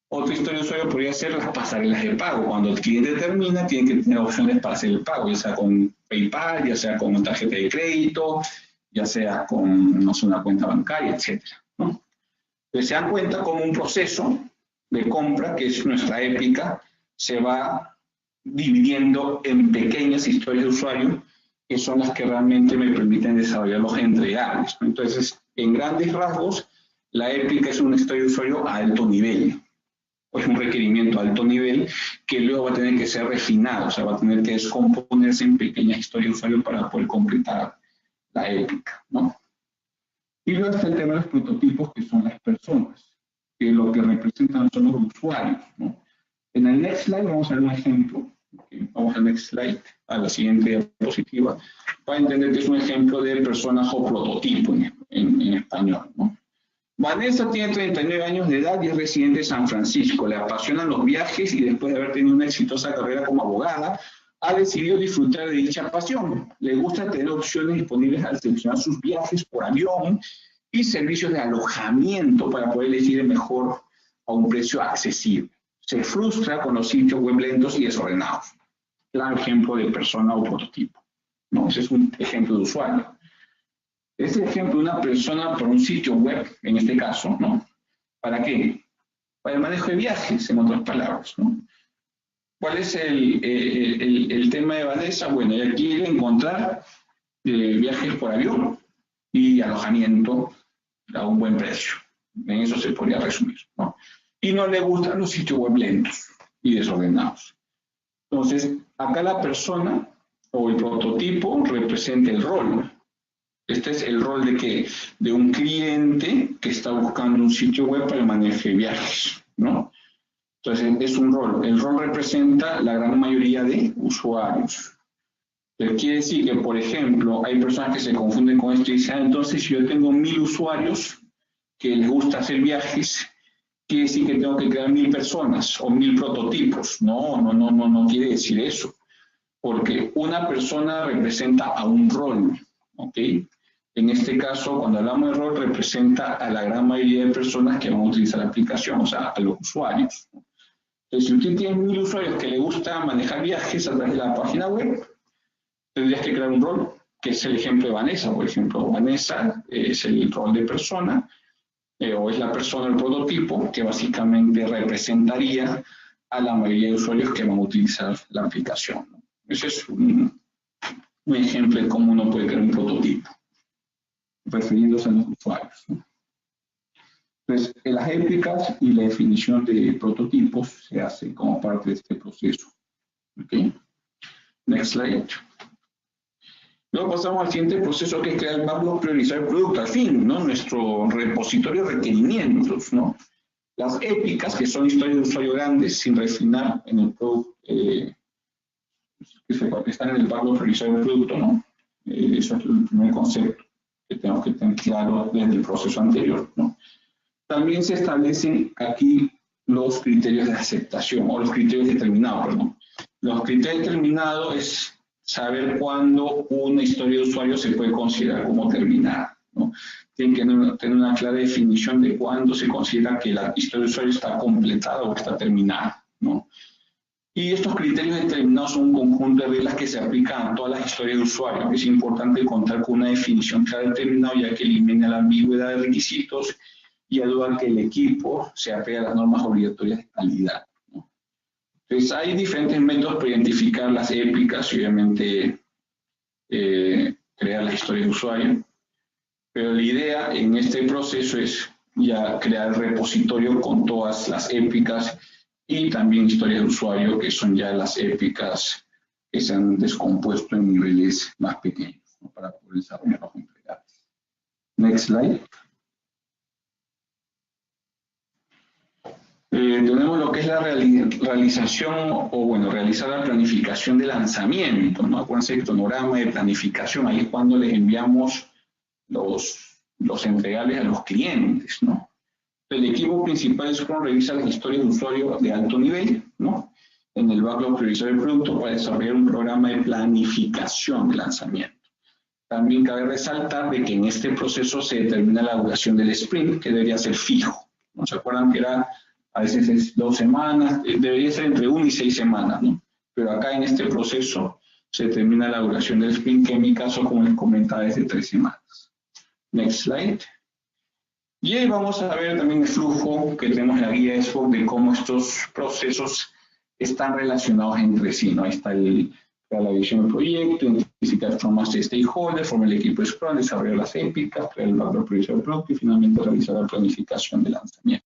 Otra historia de usuario podría ser las pasarelas de pago. Cuando el cliente termina, tiene que tener opciones para hacer el pago, ya sea con PayPal, ya sea con una tarjeta de crédito, ya sea con, no sé, una cuenta bancaria, etc., ¿no? Entonces se dan cuenta como un proceso de compra, que es nuestra épica, se va dividiendo en pequeñas historias de usuario, que son las que realmente me permiten desarrollar los entregables, ¿no? Entonces, en grandes rasgos, la épica es una historia de usuario a alto nivel. Es un requerimiento a alto nivel que luego va a tener que ser refinado, o sea, va a tener que descomponerse en pequeñas historias de usuario para poder completar la épica, ¿no? Y luego está el tema de los prototipos, que son las personas, que lo que representan son los usuarios, ¿no? En el next slide vamos a ver un ejemplo. Okay, vamos al next slide, a la siguiente diapositiva, para entender que es un ejemplo de personaje o prototipo en español, ¿no? Vanessa tiene 39 años de edad y es residente de San Francisco. Le apasionan los viajes y después de haber tenido una exitosa carrera como abogada, ha decidido disfrutar de dicha pasión. Le gusta tener opciones disponibles al seleccionar sus viajes por avión y servicios de alojamiento para poder elegir el mejor a un precio accesible. Se frustra con los sitios web lentos y desordenados. Claro ejemplo de persona o prototipo, ¿no? Ese es un ejemplo de usuario. Este ejemplo de una persona por un sitio web, en este caso, ¿no? ¿Para qué? Para el manejo de viajes, en otras palabras, ¿no? ¿Cuál es el tema de Vanessa? Bueno, ella quiere encontrar viajes por avión y alojamiento a un buen precio. En eso se podría resumir, ¿no? Y no le gustan los sitios web lentos y desordenados. Entonces, acá la persona o el prototipo representa el rol. Este es el rol de ¿qué? De un cliente que está buscando un sitio web para el manejo de viajes, ¿no? Entonces, es un rol. El rol representa la gran mayoría de usuarios. Entonces, quiere decir que, por ejemplo, hay personas que se confunden con esto y dicen, entonces, si yo tengo 1000 usuarios que les gusta hacer viajes, quiere decir que tengo que crear 1000 personas o 1000 prototipos. No quiere decir eso. Porque una persona representa a un rol, ¿ok? En este caso, cuando hablamos de rol, representa a la gran mayoría de personas que van a utilizar la aplicación, o sea, a los usuarios. Entonces, si usted tiene 1000 usuarios que le gusta manejar viajes a través de la página web, tendrías que crear un rol, que es el ejemplo de Vanessa, por ejemplo. Vanessa es el rol de persona, o es la persona del prototipo, que básicamente representaría a la mayoría de usuarios que van a utilizar la aplicación. Ese es un ejemplo de cómo uno puede crear un prototipo, refiriéndose a los usuarios, ¿no? Entonces, las épicas y la definición de prototipos se hacen como parte de este proceso. ¿Okay? Next slide. Luego pasamos al siguiente proceso, que es crear el backlog, priorizar el producto. Al fin, ¿no? Nuestro repositorio de requerimientos, ¿no? Las épicas, que son historias de usuario grandes sin refinar en el producto, que están en el backlog, priorizar el producto, ¿no? Eso es el primer concepto que tenemos que tener claro desde el proceso anterior, ¿no? También se establecen aquí los criterios de aceptación, o los criterios determinados, perdón. Los criterios determinados es saber cuándo una historia de usuario se puede considerar como terminada, ¿no? Tienen que tener una clara definición de cuándo se considera que la historia de usuario está completada o está terminada, ¿no? Y estos criterios determinados son un conjunto de reglas que se aplican a todas las historias de usuario. Es importante contar con una definición clara y determinada, ya que elimina la ambigüedad de requisitos y ayuda a que el equipo se apegue a las normas obligatorias de calidad, ¿no? Entonces, hay diferentes métodos para identificar las épicas y obviamente crear las historias de usuario, pero la idea en este proceso es ya crear el repositorio con todas las épicas y también historias de usuario, que son ya las épicas que se han descompuesto en niveles más pequeños, ¿no? Para poder desarrollarlos con claridad. Next slide. Tenemos lo que es la realización, o bueno, realizar la planificación de lanzamiento, ¿no? Acuérdense el cronograma de planificación, ahí es cuando les enviamos los entregables a los clientes, ¿no? El equipo principal de Scrum revisa las historias de usuario de alto nivel, ¿no? En el backlog priorizar el producto para desarrollar un programa de planificación de lanzamiento. También cabe resaltar de que en este proceso se determina la duración del sprint, que debería ser fijo, ¿no? ¿Se acuerdan que era, a veces es 2 semanas, debería ser entre 1 y 6 semanas, ¿no? Pero acá en este proceso se determina la duración del sprint, que en mi caso, como les comentaba, es de 3 semanas. Next slide. Y ahí vamos a ver también el flujo que tenemos en la guía SPOC de cómo estos procesos están relacionados entre sí, ¿no? Ahí está la visión del proyecto, identificar Scrum Master Stakeholder, formar el equipo de Scrum, desarrollar las épicas, crear el backlog priorizar el producto y finalmente realizar la planificación de lanzamiento.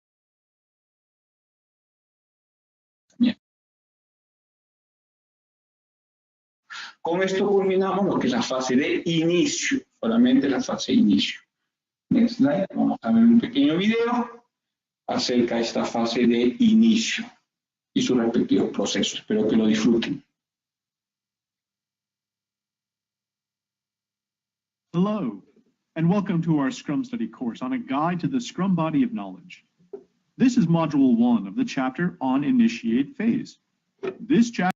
Con esto culminamos lo que es la fase de inicio, solamente la fase de inicio. Next slide, vamos a ver un pequeño video acerca de esta fase de inicio y sus respectivos procesos. Espero que lo disfruten. Hello, and welcome to our Scrum Study course on a guide to the Scrum body of knowledge. This is Module 1 of the chapter on Initiate Phase. This chapter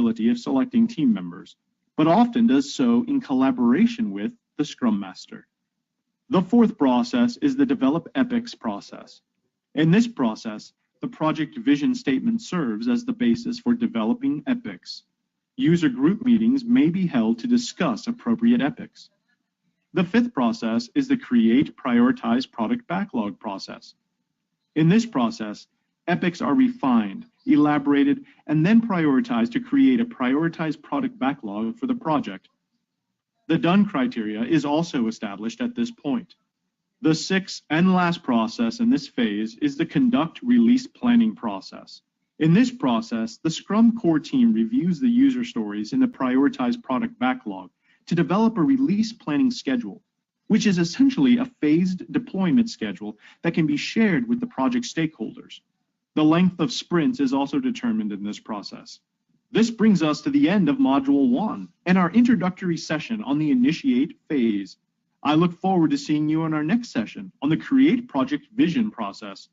of selecting team members, but often does so in collaboration with the Scrum Master. The fourth process is the Develop Epics process. In this process, the project vision statement serves as the basis for developing epics. User group meetings may be held to discuss appropriate epics. The fifth process is the Create, Prioritize Product Backlog process. In this process, epics are refined, elaborated, and then prioritized to create a prioritized product backlog for the project. The done criteria is also established at this point. The sixth and last process in this phase is the Conduct Release Planning process. In this process, the Scrum core team reviews the user stories in the prioritized product backlog to develop a release planning schedule, which is essentially a phased deployment schedule that can be shared with the project stakeholders. The length of sprints is also determined in this process. This brings us to the end of Module 1 and our introductory session on the Initiate phase. I look forward to seeing you in our next session on the Create Project Vision process.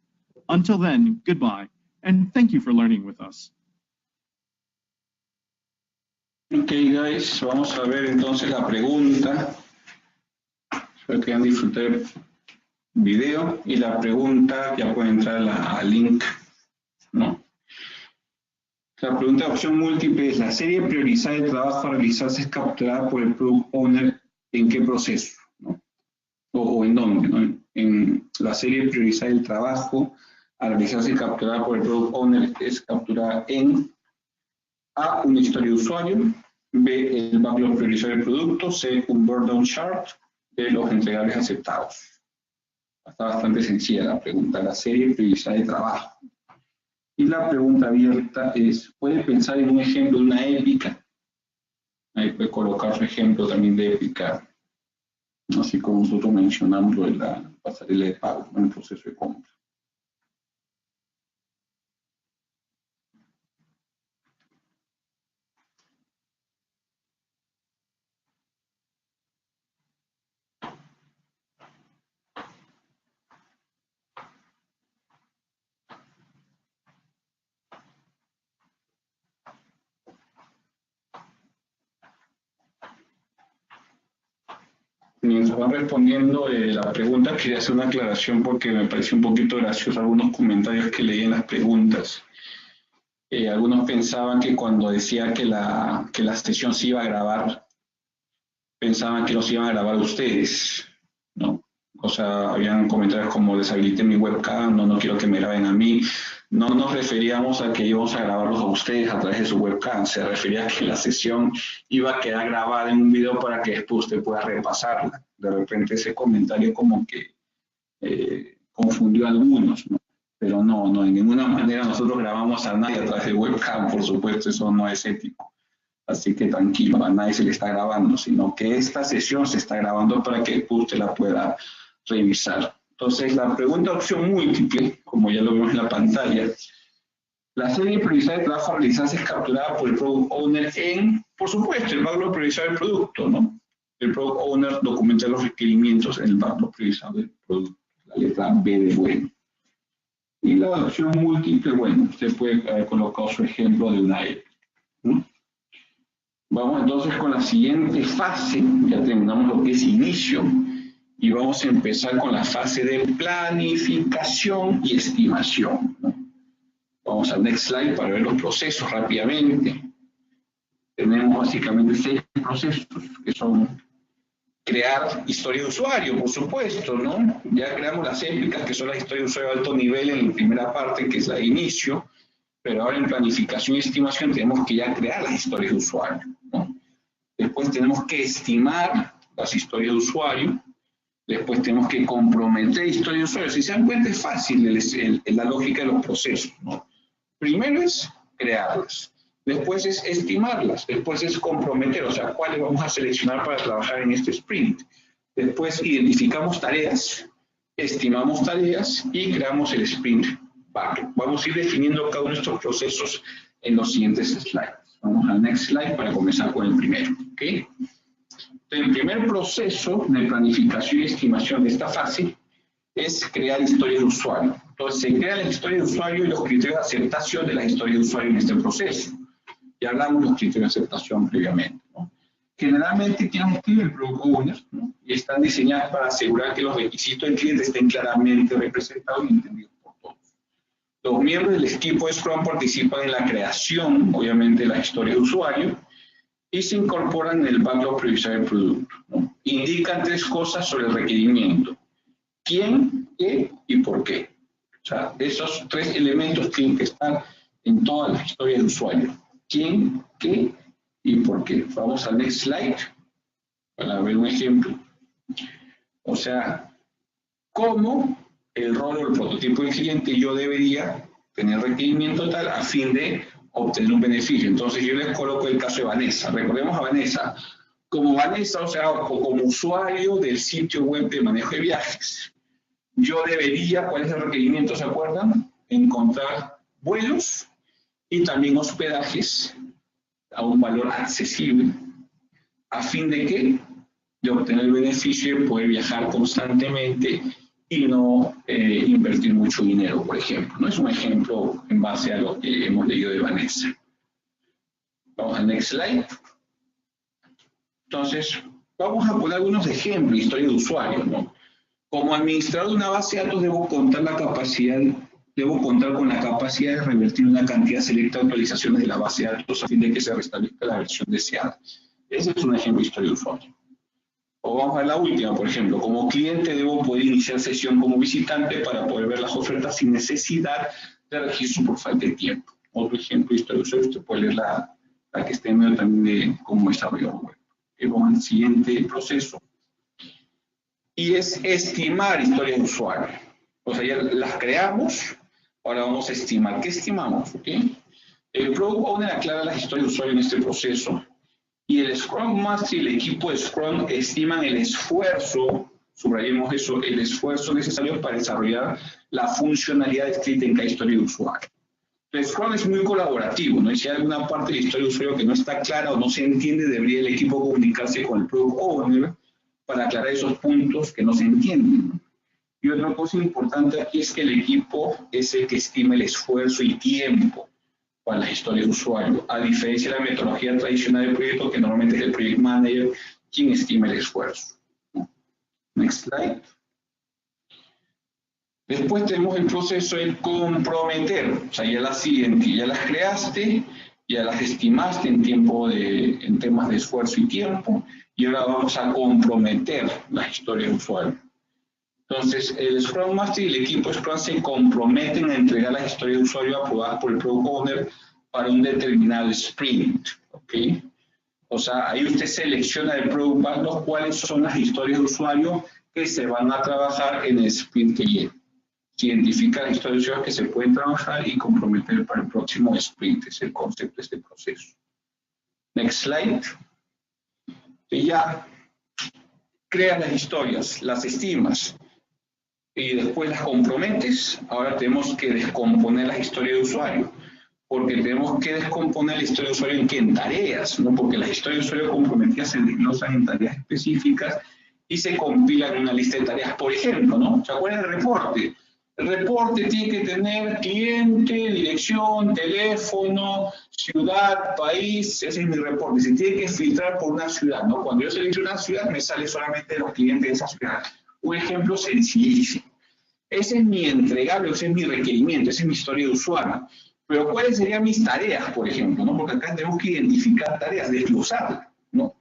Until then, goodbye, and thank you for learning with us. Ok, guys, vamos a ver entonces la pregunta. Espero que hayan disfrutado el video y la pregunta ya puede entrar al link, ¿no? La pregunta de opción múltiple es: la serie priorizada de trabajo a realizarse es capturada por el Product Owner ¿en qué proceso? ¿No? O en dónde, ¿no? En la serie priorizada del trabajo a realizarse capturada por el Product Owner es capturada en A, una historia de usuario, B, el backlog priorizado del producto, C, un burn down chart, D, los entregables aceptados. Está bastante sencilla la pregunta, la serie priorizada de trabajo. Y la pregunta abierta es: ¿puede pensar en un ejemplo de una épica? Ahí puede colocar su ejemplo también de épica, así como nosotros mencionamos lo de la pasarela de pago en el proceso de compra. Mientras van respondiendo la pregunta, quería hacer una aclaración porque me pareció un poquito gracioso algunos comentarios que leí en las preguntas. Algunos pensaban que cuando decía que la sesión se iba a grabar, pensaban que los iban a grabar ustedes, ¿no? O sea, habían comentarios como: deshabilité mi webcam, no quiero que me graben a mí. No nos referíamos a que íbamos a grabarlos a ustedes a través de su webcam, se refería a que la sesión iba a quedar grabada en un video para que después usted pueda repasarla. De repente ese comentario como que confundió a algunos, ¿no? Pero no, en ninguna manera nosotros grabamos a nadie a través de webcam, por supuesto, eso no es ético. Así que tranquilo, a nadie se le está grabando, sino que esta sesión se está grabando para que después usted la pueda revisar. Entonces, la pregunta opción múltiple, como ya lo vemos en la pantalla: la serie priorizada de trabajo a realizarse es capturada por el Product Owner en, por supuesto, el backlog priorizado del producto, ¿no? El Product Owner documenta los requerimientos en el backlog priorizado del producto, la letra B de bueno. Y la opción múltiple, bueno, usted puede haber colocado su ejemplo de una E, ¿no? Vamos entonces con la siguiente fase, ya terminamos lo que es inicio. Y vamos a empezar con la fase de planificación y estimación, ¿no? Vamos al next slide para ver los procesos rápidamente. Tenemos básicamente 6 procesos, que son crear historia de usuario, por supuesto, ¿no? Ya creamos las épicas, que son las historias de usuario de alto nivel en la primera parte, que es la de inicio, pero ahora en planificación y estimación tenemos que ya crear las historias de usuario, ¿no? Después tenemos que estimar las historias de usuario. Después tenemos que comprometer historia de usuario. Si se dan cuenta, es fácil la lógica de los procesos, ¿no? Primero es crearlas, después es estimarlas, después es comprometer, o sea, cuáles vamos a seleccionar para trabajar en este sprint. Después identificamos tareas, estimamos tareas y creamos el sprint backlog. Vamos a ir definiendo cada uno de estos procesos en los siguientes slides. Vamos al next slide para comenzar con el primero, ¿ok? El primer proceso de planificación y estimación de esta fase es crear historia de usuario. Entonces, se crea la historia de usuario y los criterios de aceptación de la historia de usuario en este proceso. Ya hablamos de los criterios de aceptación previamente, ¿no? Generalmente quienes escriben el Product Owner, ¿no? Y están diseñadas para asegurar que los requisitos del cliente estén claramente representados y entendidos por todos. Los miembros del equipo de Scrum participan en la creación, obviamente, de la historia de usuario, y se incorporan en el backlog priorizado del producto, ¿no? Indican 3 cosas sobre el requerimiento: quién, qué y por qué. O sea, esos 3 elementos tienen que estar en toda la historia del usuario: quién, qué y por qué. Vamos al next slide para ver un ejemplo. O sea, cómo el rol o el prototipo del cliente yo debería tener requerimiento tal a fin de obtener un beneficio. Entonces yo les coloco el caso de Vanessa. Recordemos a Vanessa. como Vanessa, o sea, o como usuario del sitio web de manejo de viajes, yo debería, ¿cuál es el requerimiento? ¿Se acuerdan? Encontrar vuelos y también hospedajes a un valor accesible, a fin de que de obtener el beneficio de poder viajar constantemente y no invertir mucho dinero, por ejemplo. No es un ejemplo en base a lo que hemos leído de Vanessa. Vamos al next slide. Entonces, vamos a poner algunos ejemplos de historia de usuario, ¿no? Como administrador de una base de datos debo contar con la capacidad de revertir una cantidad selecta de actualizaciones de la base de datos a fin de que se restablezca la versión deseada. Ese es un ejemplo de historia de usuario. O vamos a la última, por ejemplo, como cliente debo poder iniciar sesión como visitante para poder ver las ofertas sin necesidad de registro por falta de tiempo. Otro ejemplo de historia de usuario, usted puede leer la que está en medio también de cómo desarrollador web. Vamos al siguiente proceso. Y es estimar historias de usuario. O sea, ya las creamos, ahora vamos a estimar. ¿Qué estimamos? ¿Okay? El Product Owner aclara las historias de usuario en este proceso y el Scrum Master y el equipo de Scrum estiman el esfuerzo, subrayemos eso, el esfuerzo necesario para desarrollar la funcionalidad descrita en cada historia de usuario. El Scrum es muy colaborativo, ¿no? Y si hay alguna parte de la historia de usuario que no está clara o no se entiende, debería el equipo comunicarse con el Product Owner para aclarar esos puntos que no se entienden, ¿no? Y otra cosa importante aquí es que el equipo es el que estima el esfuerzo y tiempo para las historias de usuario, a diferencia de la metodología tradicional del proyecto, que normalmente es el Project Manager quien estima el esfuerzo. Next slide. Después tenemos el proceso de comprometer, o sea, ya las creaste, ya las estimaste en temas de esfuerzo y tiempo, y ahora vamos a comprometer las historias de usuario. Entonces, el Scrum Master y el equipo Scrum se comprometen a entregar las historias de usuario aprobadas por el Product Owner para un determinado sprint, ¿ok? O sea, ahí usted selecciona del Product Backlog cuáles son las historias de usuario que se van a trabajar en el sprint que llegue. Identificar las historias de usuario que se pueden trabajar y comprometer para el próximo sprint, es el concepto de este proceso. Next slide. Y ya creas las historias, las estimas, y después las comprometes. Ahora tenemos que descomponer las historias de usuario, porque tenemos que descomponer la historia de usuario en tareas, ¿no? Porque las historias de usuario comprometidas se desglosan en tareas específicas y se compilan en una lista de tareas. Por ejemplo, ¿no? ¿Se acuerdan del reporte? El reporte tiene que tener cliente, dirección, teléfono, ciudad, país. Ese es mi reporte. Se tiene que filtrar por una ciudad, ¿no? Cuando yo selecciono una ciudad, me sale solamente los clientes de esa ciudad. Un ejemplo sencillísimo. Ese es mi entregable, ese es mi requerimiento, esa es mi historia de usuario. Pero ¿cuáles serían mis tareas, por ejemplo? ¿No? Porque acá tenemos que identificar tareas, desglosarlas, ¿no?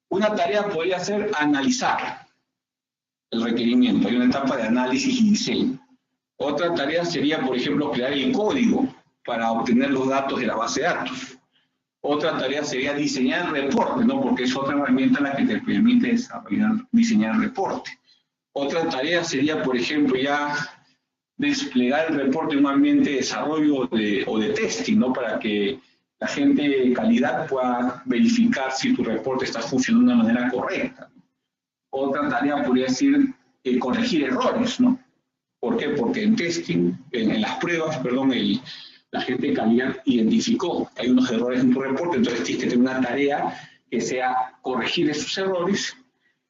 Una tarea podría ser analizar el requerimiento. Hay una etapa de análisis y diseño. Otra tarea sería, por ejemplo, crear el código para obtener los datos de la base de datos. Otra tarea sería diseñar el reporte, ¿no? Porque es otra herramienta la que te permite diseñar el reporte. Otra tarea sería, por ejemplo, ya desplegar el reporte en un ambiente de desarrollo o de testing, ¿no? Para que la gente de calidad pueda verificar si tu reporte está funcionando de una manera correcta. Otra tarea podría ser corregir errores, ¿no? ¿Por qué? Porque en testing, en las pruebas, perdón, la gente de calidad identificó que hay unos errores en tu reporte, entonces tienes que tener una tarea que sea corregir esos errores.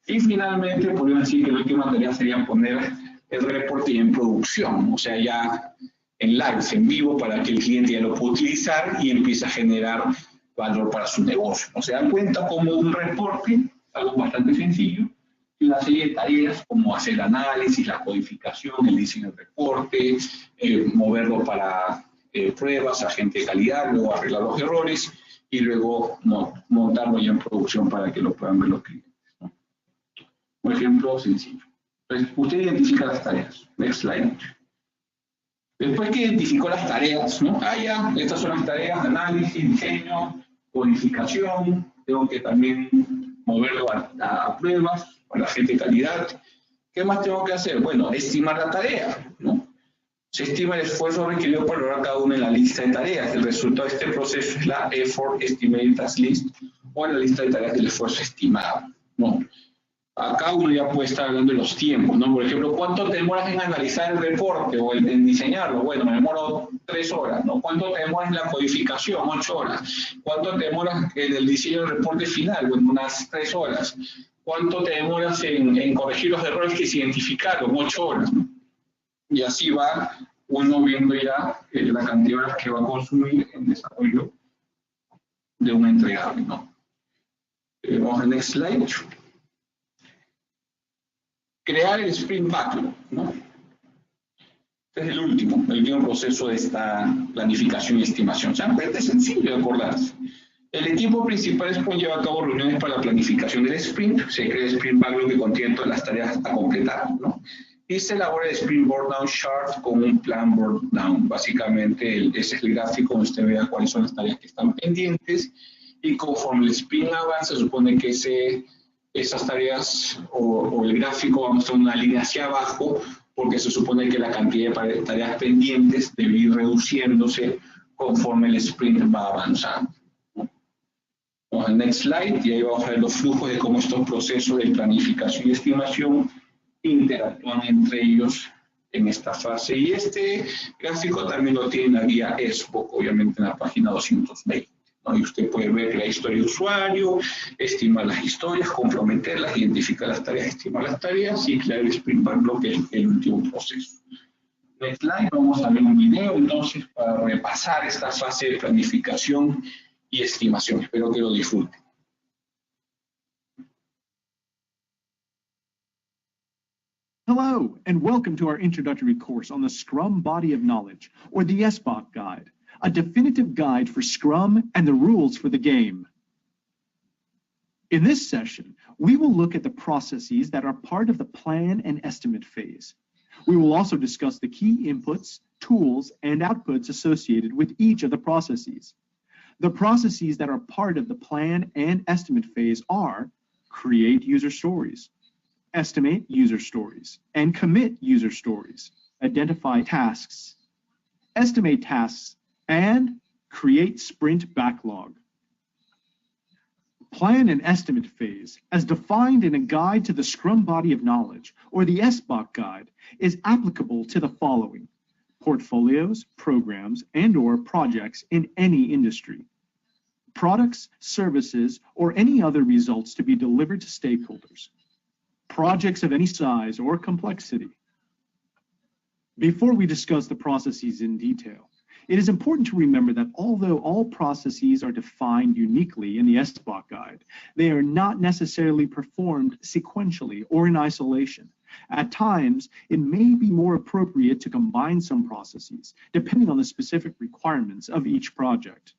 Y finalmente, podríamos decir que la última tarea sería poner el reporte en producción, o sea, ya en live, en vivo, para que el cliente ya lo pueda utilizar y empiece a generar valor para su negocio. ¿No se dan cuenta cómo un reporte, algo bastante sencillo, y una serie de tareas como hacer el análisis, la codificación, el diseño del reporte, moverlo para pruebas, agente de calidad, luego arreglar los errores y luego montarlo ya en producción para que lo puedan ver los clientes, ¿no? Un ejemplo sencillo. Entonces, usted identifica las tareas. Next slide. Después que identificó las tareas, ¿no? Ya, estas son las tareas de análisis, diseño, codificación. Tengo que también moverlo a pruebas para la gente de calidad. ¿Qué más tengo que hacer? Bueno, estimar la tarea, ¿no? Se estima el esfuerzo requerido para lograr cada una en la lista de tareas. El resultado de este proceso es la Effort Estimated Task List o la lista de tareas del esfuerzo estimado, ¿no? Acá uno ya puede estar hablando de los tiempos, ¿no? Por ejemplo, ¿cuánto te demoras en analizar el reporte o en diseñarlo? Bueno, me demoro 3 horas, ¿no? ¿Cuánto te demoras en la codificación? 8 horas. ¿Cuánto te demoras en el diseño del reporte final? Bueno, unas 3 horas. ¿Cuánto te demoras en corregir los errores que se identificaron? 8 horas, ¿no? Y así va uno viendo ya la cantidad de horas que va a consumir en desarrollo de un entregable, ¿no? Vamos al next slide. Crear el Sprint Backlog, ¿no? Este es el último proceso de esta planificación y estimación. O sea, es sencillo de acordarse. El equipo principal Scrum lleva a cabo reuniones para la planificación del sprint. Se crea el Sprint Backlog que contiene todas las tareas a completar, ¿no? Y se elabora el Sprint Board Down Chart con un plan Board Down. Básicamente, ese es el gráfico donde usted vea cuáles son las tareas que están pendientes. Y conforme el sprint avanza, se supone que esas tareas o el gráfico va a mostrar una línea hacia abajo, porque se supone que la cantidad de tareas pendientes debe ir reduciéndose conforme el sprint va avanzando. Vamos al next slide y ahí vamos a ver los flujos de cómo estos procesos de planificación y estimación interactúan entre ellos en esta fase. Y este gráfico también lo tiene la guía SBOK, obviamente en la página 220. ¿No? Y usted puede ver la historia de usuario, estimar las historias, comprometerlas, identificar las tareas, estimar las tareas y crear el Sprint Backlog, que es el último proceso. Next slide, vamos a ver un video entonces para repasar esta fase de planificación y estimación. Espero que lo disfruten. Hello, and welcome to our introductory course on the Scrum Body of Knowledge, or the SBOK Guide, a definitive guide for Scrum and the rules for the game. In this session, we will look at the processes that are part of the plan and estimate phase. We will also discuss the key inputs, tools, and outputs associated with each of the processes. The processes that are part of the plan and estimate phase are create user stories, estimate user stories, and commit user stories, identify tasks, estimate tasks, and create sprint backlog. Plan and estimate phase, as defined in a guide to the Scrum Body of Knowledge, or the SBOK Guide, is applicable to the following: portfolios, programs, and/or projects in any industry, products, services, or any other results to be delivered to stakeholders, projects of any size or complexity. Before we discuss the processes in detail, it is important to remember that although all processes are defined uniquely in the SBOK Guide, they are not necessarily performed sequentially or in isolation. At times, it may be more appropriate to combine some processes, depending on the specific requirements of each project.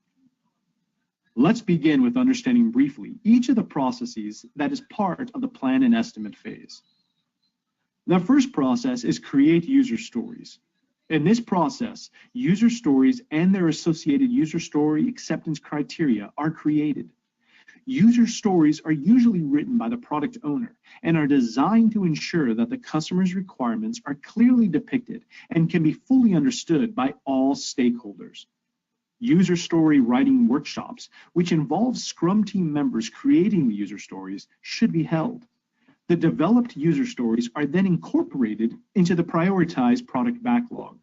Let's begin with understanding briefly each of the processes that is part of the plan and estimate phase. The first process is create user stories. In this process, user stories and their associated user story acceptance criteria are created. User stories are usually written by the product owner and are designed to ensure that the customer's requirements are clearly depicted and can be fully understood by all stakeholders. User story writing workshops, which involve Scrum team members creating the user stories, should be held. The developed user stories are then incorporated into the prioritized product backlog.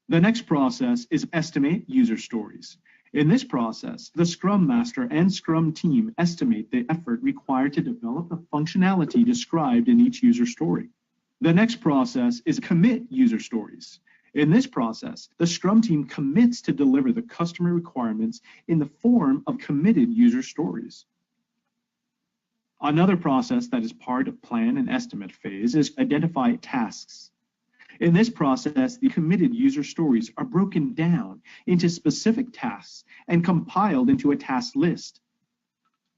The next process is estimate user stories. In this process, the Scrum Master and Scrum team estimate the effort required to develop the functionality described in each user story. The next process is commit user stories. In this process, the Scrum team commits to deliver the customer requirements in the form of committed user stories. Another process that is part of plan and estimate phase is identify tasks. In this process, the committed user stories are broken down into specific tasks and compiled into a task list.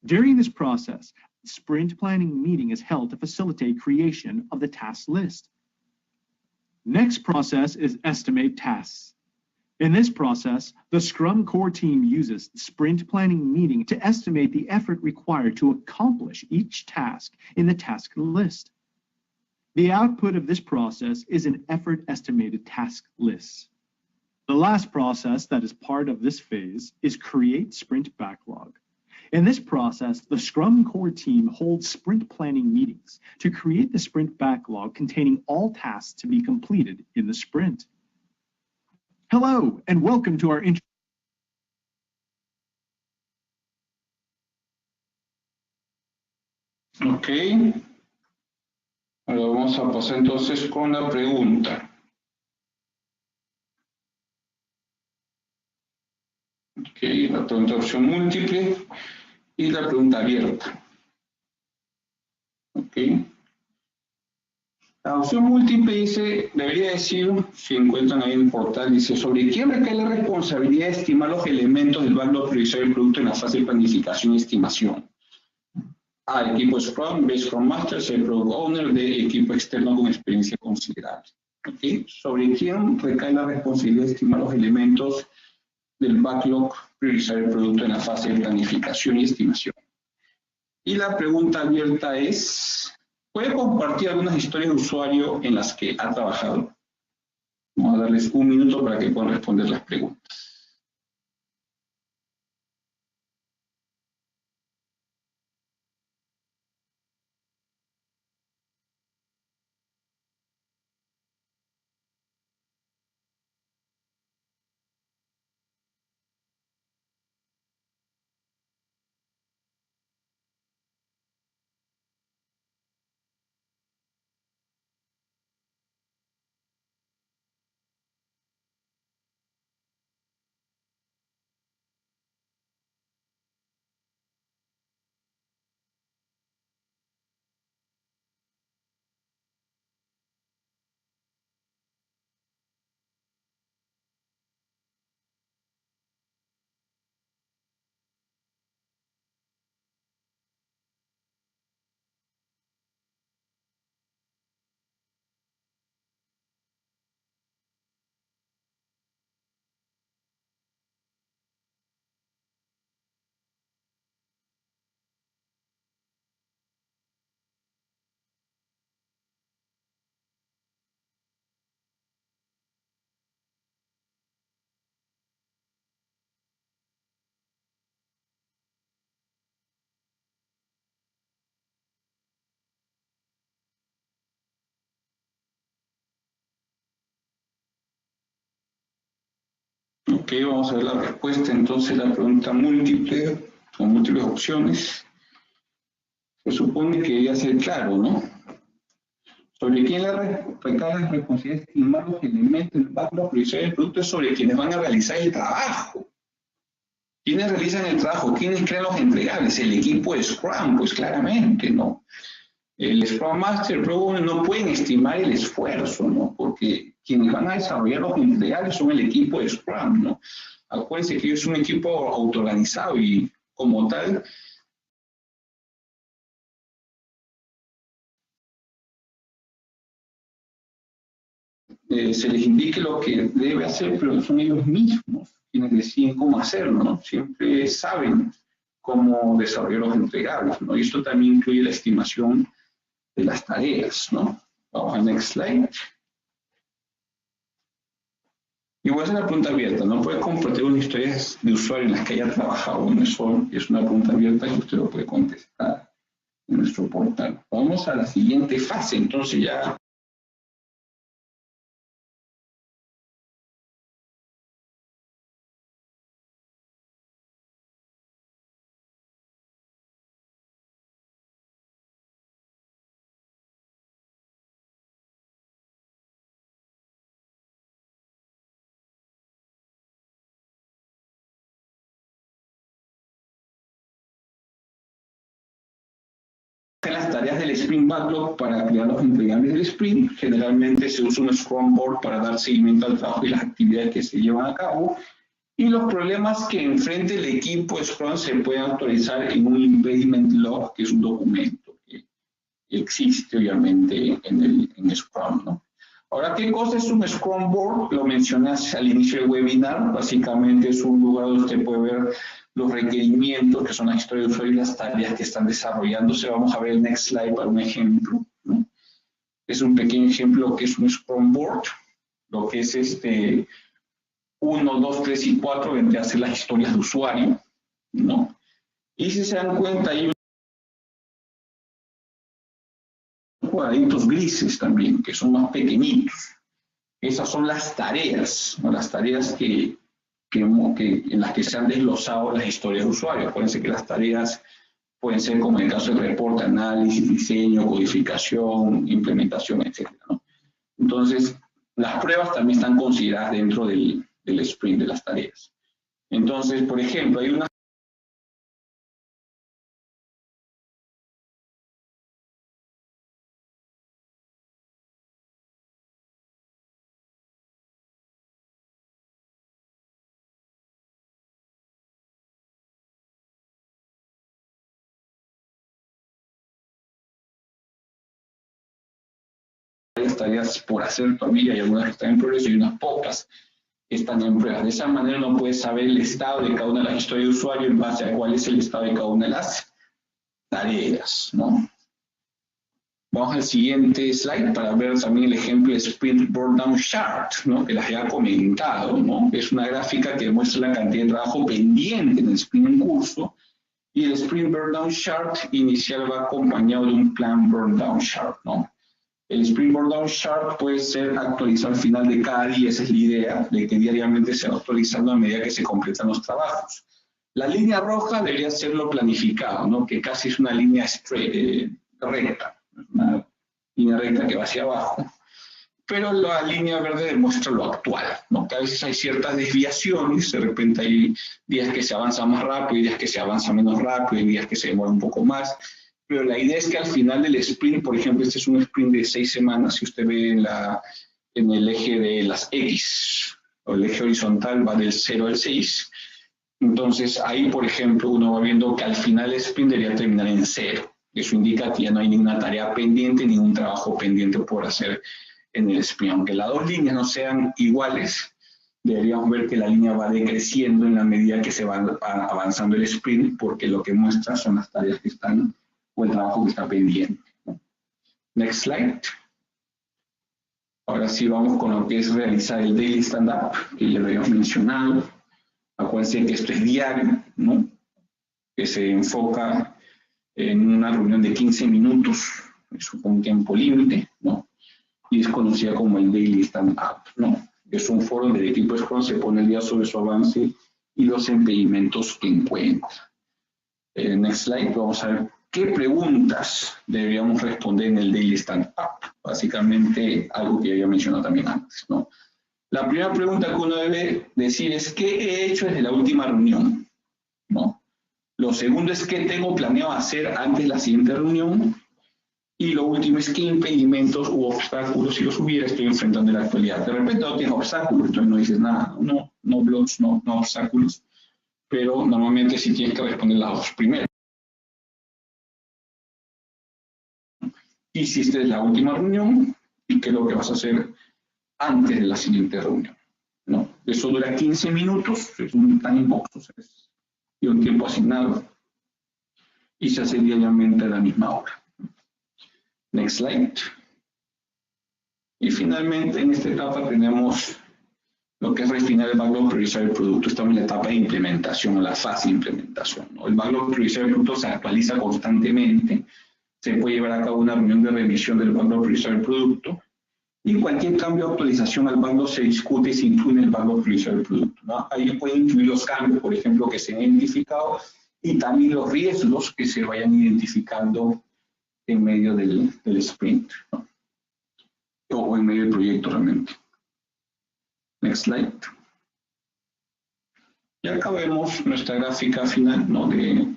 During this process, a sprint planning meeting is held to facilitate creation of the task list. Next process is estimate tasks. In this process, the Scrum core team uses the sprint planning meeting to estimate the effort required to accomplish each task in the task list. The output of this process is an effort estimated task list. The last process that is part of this phase is create sprint backlog. In this process, the Scrum core team holds sprint planning meetings to create the sprint backlog containing all tasks to be completed in the sprint. Hello, and welcome to our Ok. Ahora vamos a pasar entonces con la pregunta. Ok, la pregunta de opción múltiple y la pregunta abierta. Ok. La opción múltiple dice, debería decir, si encuentran ahí en el portal, dice, ¿sobre quién recae la responsabilidad de estimar los elementos del backlog priorizado del producto en la fase de planificación y estimación? A, equipo Scrum, B, Scrum Master, C, Product Owner, D, equipo externo con experiencia considerable. ¿Okay? ¿Sobre quién recae la responsabilidad de estimar los elementos del backlog priorizado del producto en la fase de planificación y estimación? Y la pregunta abierta es, ¿puede compartir algunas historias de usuario en las que ha trabajado? Vamos a darles un minuto para que puedan responder las preguntas. Ok, vamos a ver la respuesta. Entonces, la pregunta múltiple, con múltiples opciones, se supone que debería ser claro, ¿no? Sobre quién recae la responsabilidad de estimar los elementos del backlog priorizado del producto es sobre quienes van a realizar el trabajo. ¿Quiénes realizan el trabajo? ¿Quiénes crean los entregables? El equipo de Scrum, pues claramente, ¿no? El Scrum Master, el Product Owner no pueden estimar el esfuerzo, ¿no? Porque quienes van a desarrollar los entregables son el equipo de Scrum, ¿no? Acuérdense que es un equipo autoorganizado y como tal se les indique lo que debe hacer, pero son ellos mismos quienes deciden cómo hacerlo, ¿no? Siempre saben cómo desarrollar los entregables, ¿no? Y esto también incluye la estimación de las tareas, ¿no? Vamos al next slide. Y voy a hacer la pregunta abierta, ¿no? Puede compartir unas historias de usuario en las que haya trabajado en eso, es una pregunta abierta que usted lo puede contestar en nuestro portal. Vamos a la siguiente fase, entonces ya. Las tareas del Sprint Backlog para crear los entregables del Sprint. Generalmente se usa un Scrum Board para dar seguimiento al trabajo y las actividades que se llevan a cabo. Y los problemas que enfrente el equipo Scrum se pueden actualizar en un Impediment Log, que es un documento que existe obviamente en Scrum, ¿no? Ahora, ¿qué cosa es un Scrum Board? Lo mencioné al inicio del webinar. Básicamente es un lugar donde usted puede ver los requerimientos, que son la historia de usuario y las tareas que están desarrollándose. Vamos a ver el next slide para un ejemplo, ¿no? Es un pequeño ejemplo que es un Scrum Board. Lo que es 1, 2, 3 y 4 vendría a ser las historias de usuario, ¿no? Y si se dan cuenta, hay cuadraditos grises también, que son más pequeñitos. Esas son las tareas, ¿no? Las tareas en las que se han desglosado las historias de usuario. Acuérdense que las tareas pueden ser, como en el caso del reporte, análisis, diseño, codificación, implementación, etc., ¿no? Entonces, las pruebas también están consideradas dentro del sprint de las tareas. Entonces, por ejemplo, hay una tareas por hacer todavía, hay algunas que están en progreso y unas pocas que están en pruebas. De esa manera uno puede saber el estado de cada una de las historias de usuario en base a cuál es el estado de cada una de las tareas, ¿no? Vamos al siguiente slide para ver también el ejemplo de Sprint Burndown Chart, ¿no? Que les había comentado, ¿no? Es una gráfica que muestra la cantidad de trabajo pendiente en el sprint en curso, y el Sprint Burndown Chart inicial va acompañado de un plan Burndown Chart, ¿no? El Sprint Burndown Chart puede ser actualizado al final de cada día, esa es la idea, de que diariamente se va actualizando a medida que se completan los trabajos. La línea roja debería ser lo planificado, ¿no? Que casi es una línea recta, una línea recta que va hacia abajo. Pero la línea verde demuestra lo actual, ¿no? Que a veces hay ciertas desviaciones, de repente hay días que se avanza más rápido, días que se avanza menos rápido, y días que se demora un poco más. Pero la idea es que al final del sprint, por ejemplo, este es un sprint de 6 semanas, si usted ve en el eje de las X, o el eje horizontal va del 0 al 6, entonces ahí, por ejemplo, uno va viendo que al final el sprint debería terminar en 0. Eso indica que ya no hay ninguna tarea pendiente, ningún trabajo pendiente por hacer en el sprint. Aunque las dos líneas no sean iguales, deberíamos ver que la línea va decreciendo en la medida que se va avanzando el sprint, porque lo que muestra son las tareas que están o el trabajo que está pendiente. Next slide. Ahora sí vamos con lo que es realizar el daily stand-up, que ya lo habíamos mencionado. Acuérdense que esto es diario, ¿no? Que se enfoca en una reunión de 15 minutos, es un tiempo límite, ¿no? Y es conocida como el daily stand-up, ¿no? Es un foro donde el equipo Scrum se pone al día sobre su avance y los impedimentos que encuentra. Next slide, vamos a ver qué preguntas deberíamos responder en el daily stand-up. Básicamente, algo que ya había mencionado también antes, ¿no? La primera pregunta que uno debe decir es ¿qué he hecho desde la última reunión? ¿No? Lo segundo es ¿qué tengo planeado hacer antes de la siguiente reunión? Y lo último es ¿qué impedimentos u obstáculos, si los hubiera, estoy enfrentando en la actualidad? De repente no tienes obstáculos, entonces no dices nada, no blogs, no obstáculos, pero normalmente sí tienes que responder las dos primeras. ¿Qué hiciste en la última reunión? ¿Y qué es lo que vas a hacer antes de la siguiente reunión? ¿No? Eso dura 15 minutos, es un time box, y un tiempo asignado, y se hace diariamente a la misma hora. Next slide. Y finalmente, en esta etapa tenemos lo que es refinar el backlog, priorizar el producto. Estamos en la etapa de implementación, o la fase de implementación, ¿no? El backlog, priorizar el producto se actualiza constantemente. Se puede llevar a cabo una reunión de revisión del backlog, priorizar el producto. Y cualquier cambio o actualización al backlog se discute y se incluye en el backlog, priorizar el producto, ¿no? Ahí pueden incluir los cambios, por ejemplo, que se han identificado, y también los riesgos que se vayan identificando en medio del sprint, ¿no? O en medio del proyecto realmente. Next slide. Y acá vemos nuestra gráfica final, ¿no? De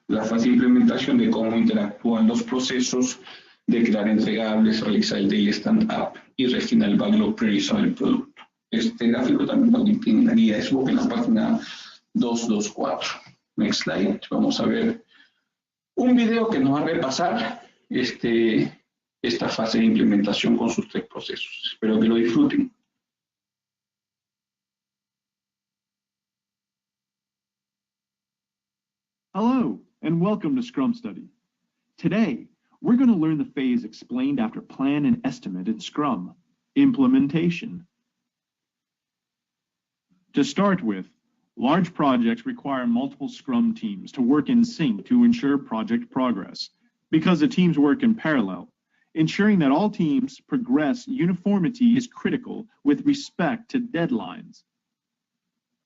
la fase de implementación, de cómo interactúan los procesos de crear entregables, realizar el daily stand-up y refinar el backlog, priorizar el producto. Este gráfico también lo tiene en la guía de SBOK en la página 224. Next slide. Vamos a ver un video que nos va a repasar esta fase de implementación con sus 3 procesos. Espero que lo disfruten. Hello, and welcome to Scrum Study. Today, we're going to learn the phase explained after plan and estimate in Scrum, implementation. To start with, Large projects require multiple Scrum teams to work in sync to ensure project progress. Because the teams work in parallel, ensuring that all teams progress uniformity is critical with respect to deadlines.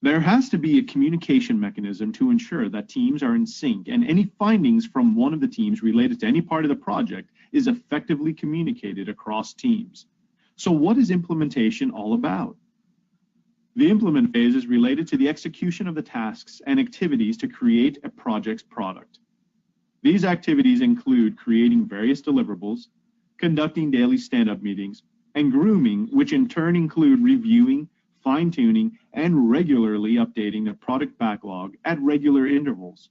There has to be a communication mechanism to ensure that teams are in sync and any findings from one of the teams related to any part of the project is effectively communicated across teams. So what is implementation all about? The implement phase is related to the execution of the tasks and activities to create a project's product. These activities include creating various deliverables, conducting daily stand-up meetings, and grooming, which in turn include reviewing, fine-tuning, and regularly updating the product backlog at regular intervals.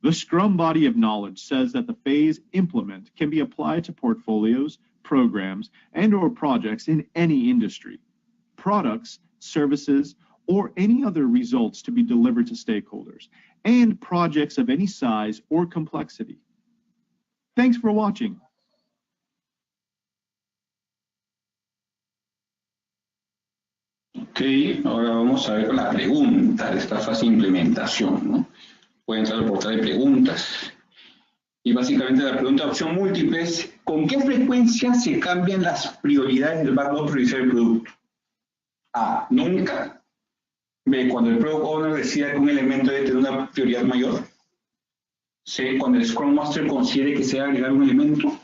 The Scrum body of knowledge says that the phase implement can be applied to portfolios, programs, and/or projects in any industry, products, services, or any other results to be delivered to stakeholders, and projects of any size or complexity. Thanks for watching. Ok, ahora vamos a ver con la pregunta de esta fase de implementación, ¿no? Puede entrar al portal de preguntas. Y básicamente la pregunta de opción múltiple es, ¿con qué frecuencia se cambian las prioridades del backlog priorizar el producto? A, nunca. B, cuando el Product Owner decida que un elemento debe tener una prioridad mayor. C, cuando el Scrum Master considere que se debe agregar un elemento.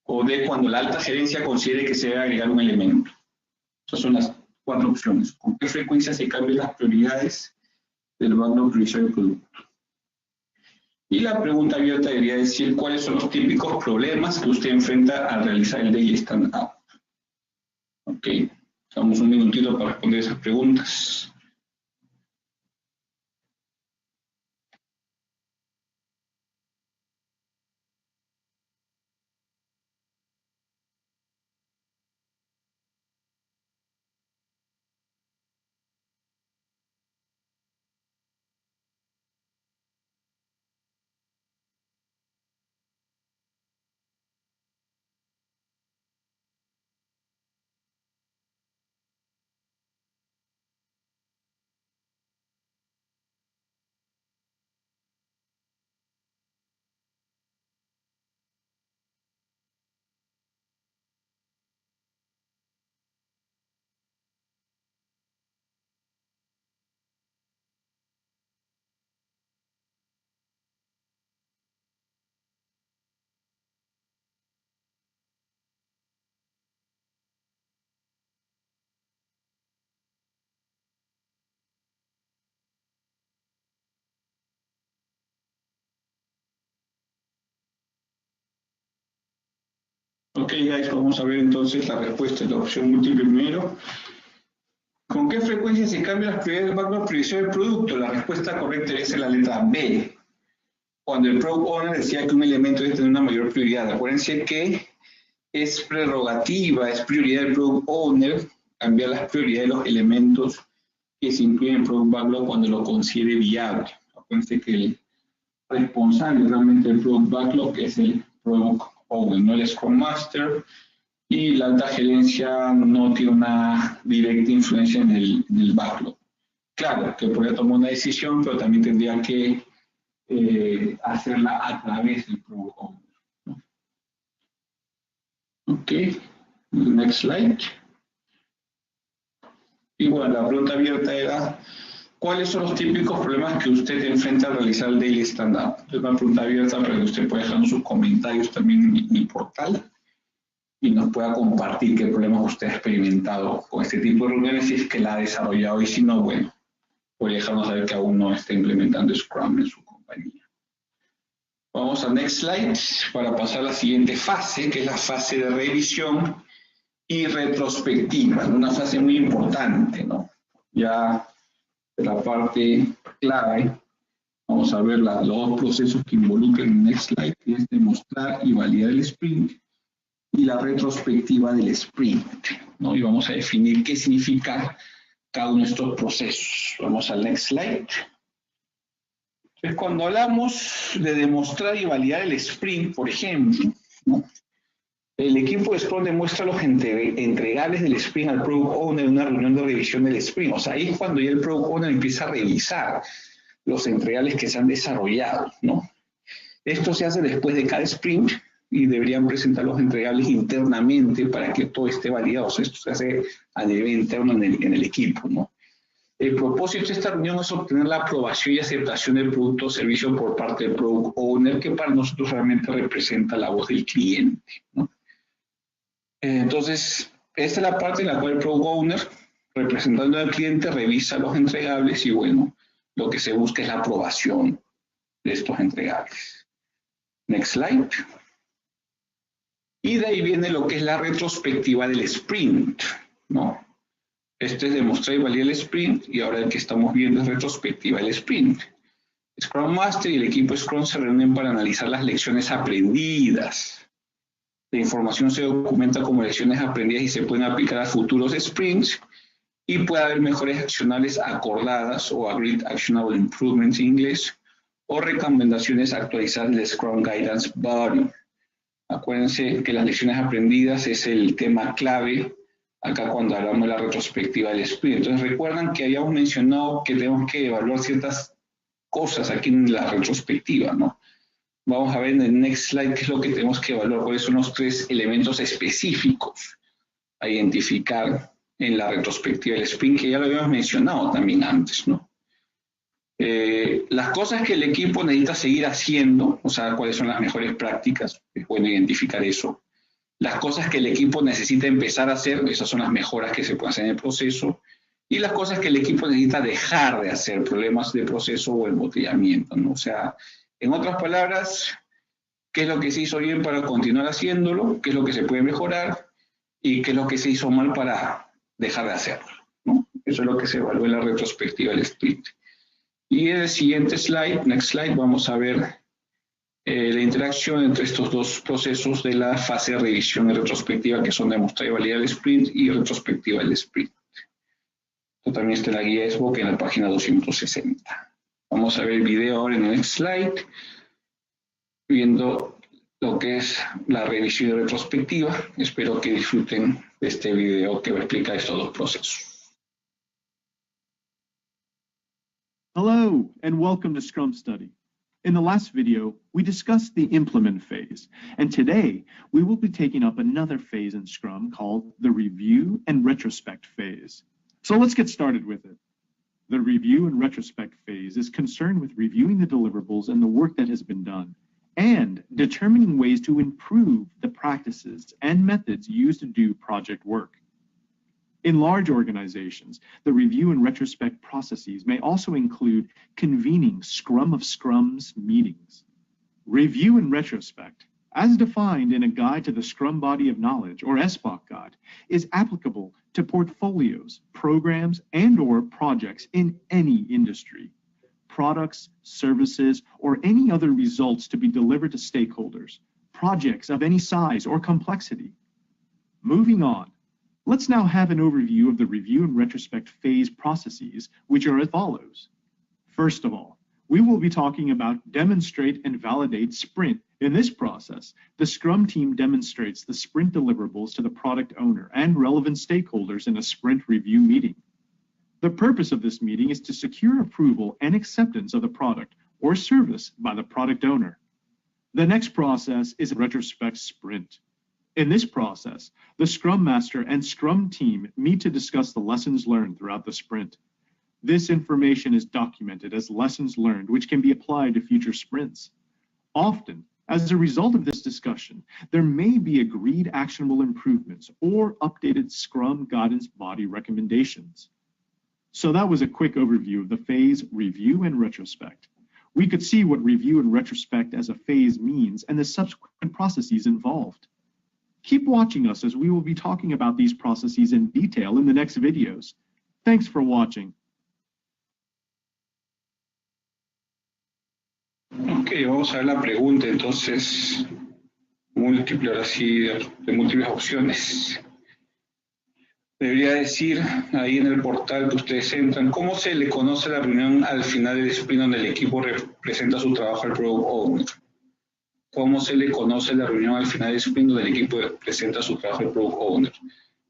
O D, cuando la alta gerencia considere que se debe agregar un elemento. Esas son las 4 opciones. ¿Con qué frecuencia se cambian las prioridades del backlog priorizar el producto? Y la pregunta abierta debería decir cuáles son los típicos problemas que usted enfrenta al realizar el Daily Stand-Up. Ok, damos un minutito para responder esas preguntas. Ok, guys, vamos a ver entonces la respuesta de la opción múltiple primero. ¿Con qué frecuencia se cambian las prioridades del backlog priorizar el producto? La respuesta correcta es la letra B. Cuando el Product Owner decía que un elemento debe tener una mayor prioridad. Acuérdense que es prerrogativa, es prioridad del Product Owner cambiar las prioridades de los elementos que se incluyen en el Product Backlog cuando lo considere viable. Acuérdense que el responsable realmente del Product Backlog es el Product Owner, no el Scrum Master, y la alta gerencia no tiene una directa influencia en el backlog. Claro, que podría tomar una decisión, pero también tendría que hacerla a través del Product Owner, ¿no? Ok, next slide. Y bueno, la pregunta abierta era, ¿cuáles son los típicos problemas que usted enfrenta al realizar el Daily Stand-Up? Es una pregunta abierta para que usted pueda dejar sus comentarios también en mi portal y nos pueda compartir qué problemas usted ha experimentado con este tipo de reuniones, si es que la ha desarrollado, y si no, bueno, puede dejarnos saber que aún no está implementando Scrum en su compañía. Vamos a next slide para pasar a la siguiente fase, que es la fase de revisión y retrospectiva, una fase muy importante, ¿no? Ya de la parte clave, vamos a ver los dos procesos que involucran en next slide, que es demostrar y validar el sprint, y la retrospectiva del sprint, ¿no? Y vamos a definir qué significa cada uno de estos procesos. Vamos al next slide. Entonces, cuando hablamos de demostrar y validar el sprint, por ejemplo, ¿no? El equipo de Scrum demuestra los entregables del sprint al Product Owner en una reunión de revisión del sprint. O sea, ahí es cuando ya el Product Owner empieza a revisar los entregables que se han desarrollado, ¿no? Esto se hace después de cada sprint y deberían presentar los entregables internamente para que todo esté validado. O sea, esto se hace a nivel interno en el equipo, ¿no? El propósito de esta reunión es obtener la aprobación y aceptación del producto o servicio por parte del Product Owner, que para nosotros realmente representa la voz del cliente, ¿no? Entonces, esta es la parte en la cual el Product Owner, representando al cliente, revisa los entregables y, bueno, lo que se busca es la aprobación de estos entregables. Next slide. Y de ahí viene lo que es la retrospectiva del sprint, ¿no? Este es demostrar y validar el sprint, y ahora el que estamos viendo es retrospectiva del sprint. Scrum Master y el equipo Scrum se reúnen para analizar las lecciones aprendidas. La información se documenta como lecciones aprendidas y se pueden aplicar a futuros sprints, y puede haber mejores accionables acordadas o Agreed Actionable Improvements en inglés, o recomendaciones actualizadas del Scrum Guidance Body. Acuérdense que las lecciones aprendidas es el tema clave acá cuando hablamos de la retrospectiva del sprint. Entonces recuerdan que habíamos mencionado que tenemos que evaluar ciertas cosas aquí en la retrospectiva, ¿no? Vamos a ver en el next slide qué es lo que tenemos que evaluar, cuáles son los 3 elementos específicos a identificar en la retrospectiva del sprint, que ya lo habíamos mencionado también antes, ¿no? Las cosas que el equipo necesita seguir haciendo, o sea, cuáles son las mejores prácticas, es bueno identificar eso. Las cosas que el equipo necesita empezar a hacer, esas son las mejoras que se pueden hacer en el proceso. Y las cosas que el equipo necesita dejar de hacer, problemas de proceso o embotellamiento, ¿no? O sea, en otras palabras, ¿qué es lo que se hizo bien para continuar haciéndolo? ¿Qué es lo que se puede mejorar? ¿Y qué es lo que se hizo mal para dejar de hacerlo, ¿no? Eso es lo que se evalúa en la retrospectiva del sprint. Y en el siguiente slide, next slide, vamos a ver la interacción entre estos dos procesos de la fase de revisión y retrospectiva, que son demostrar y validar el sprint y retrospectiva del sprint. Esto también está en la guía SBOK en la página 260. Vamos a ver el video ahora en el next slide, viendo lo que es la revisión y retrospectiva. Espero que disfruten de este video que va a explicar estos dos procesos. Hello, and welcome to Scrum Study. In the last video, we discussed the implement phase, and today we will be taking up another phase in Scrum called the review and retrospect phase. So let's get started with it. The review and retrospect phase is concerned with reviewing the deliverables and the work that has been done, and determining ways to improve the practices and methods used to do project work. In large organizations, the review and retrospect processes may also include convening Scrum of Scrums meetings. Review and retrospect, as defined in a Guide to the Scrum Body of Knowledge, or SBOK Guide, is applicable to portfolios, programs, and/or projects in any industry, products, services, or any other results to be delivered to stakeholders, projects of any size or complexity. Moving on. Let's now have an overview of the review and retrospect phase processes, which are as follows. First of all, we will be talking about demonstrate and validate sprint. In this process, the Scrum team demonstrates the sprint deliverables to the product owner and relevant stakeholders in a sprint review meeting. The purpose of this meeting is to secure approval and acceptance of the product or service by the product owner. The next process is a retrospect sprint. In this process, the Scrum Master and Scrum team meet to discuss the lessons learned throughout the sprint. This information is documented as lessons learned, which can be applied to future sprints. Often, as a result of this discussion, there may be agreed actionable improvements or updated Scrum Guidance Body recommendations. So that was a quick overview of the phase review and retrospect. We could see what review and retrospect as a phase means and the subsequent processes involved. Keep watching us as we will be talking about these processes in detail in the next videos. Thanks for watching. Ok, vamos a ver la pregunta entonces, múltiple, ahora sí, de múltiples opciones. Debería decir ahí en el portal que ustedes entran, ¿cómo se le conoce la reunión al final del sprint donde el equipo presenta su trabajo al Product Owner? ¿Cómo se le conoce la reunión al final del sprint donde el equipo presenta su trabajo de Product Owner?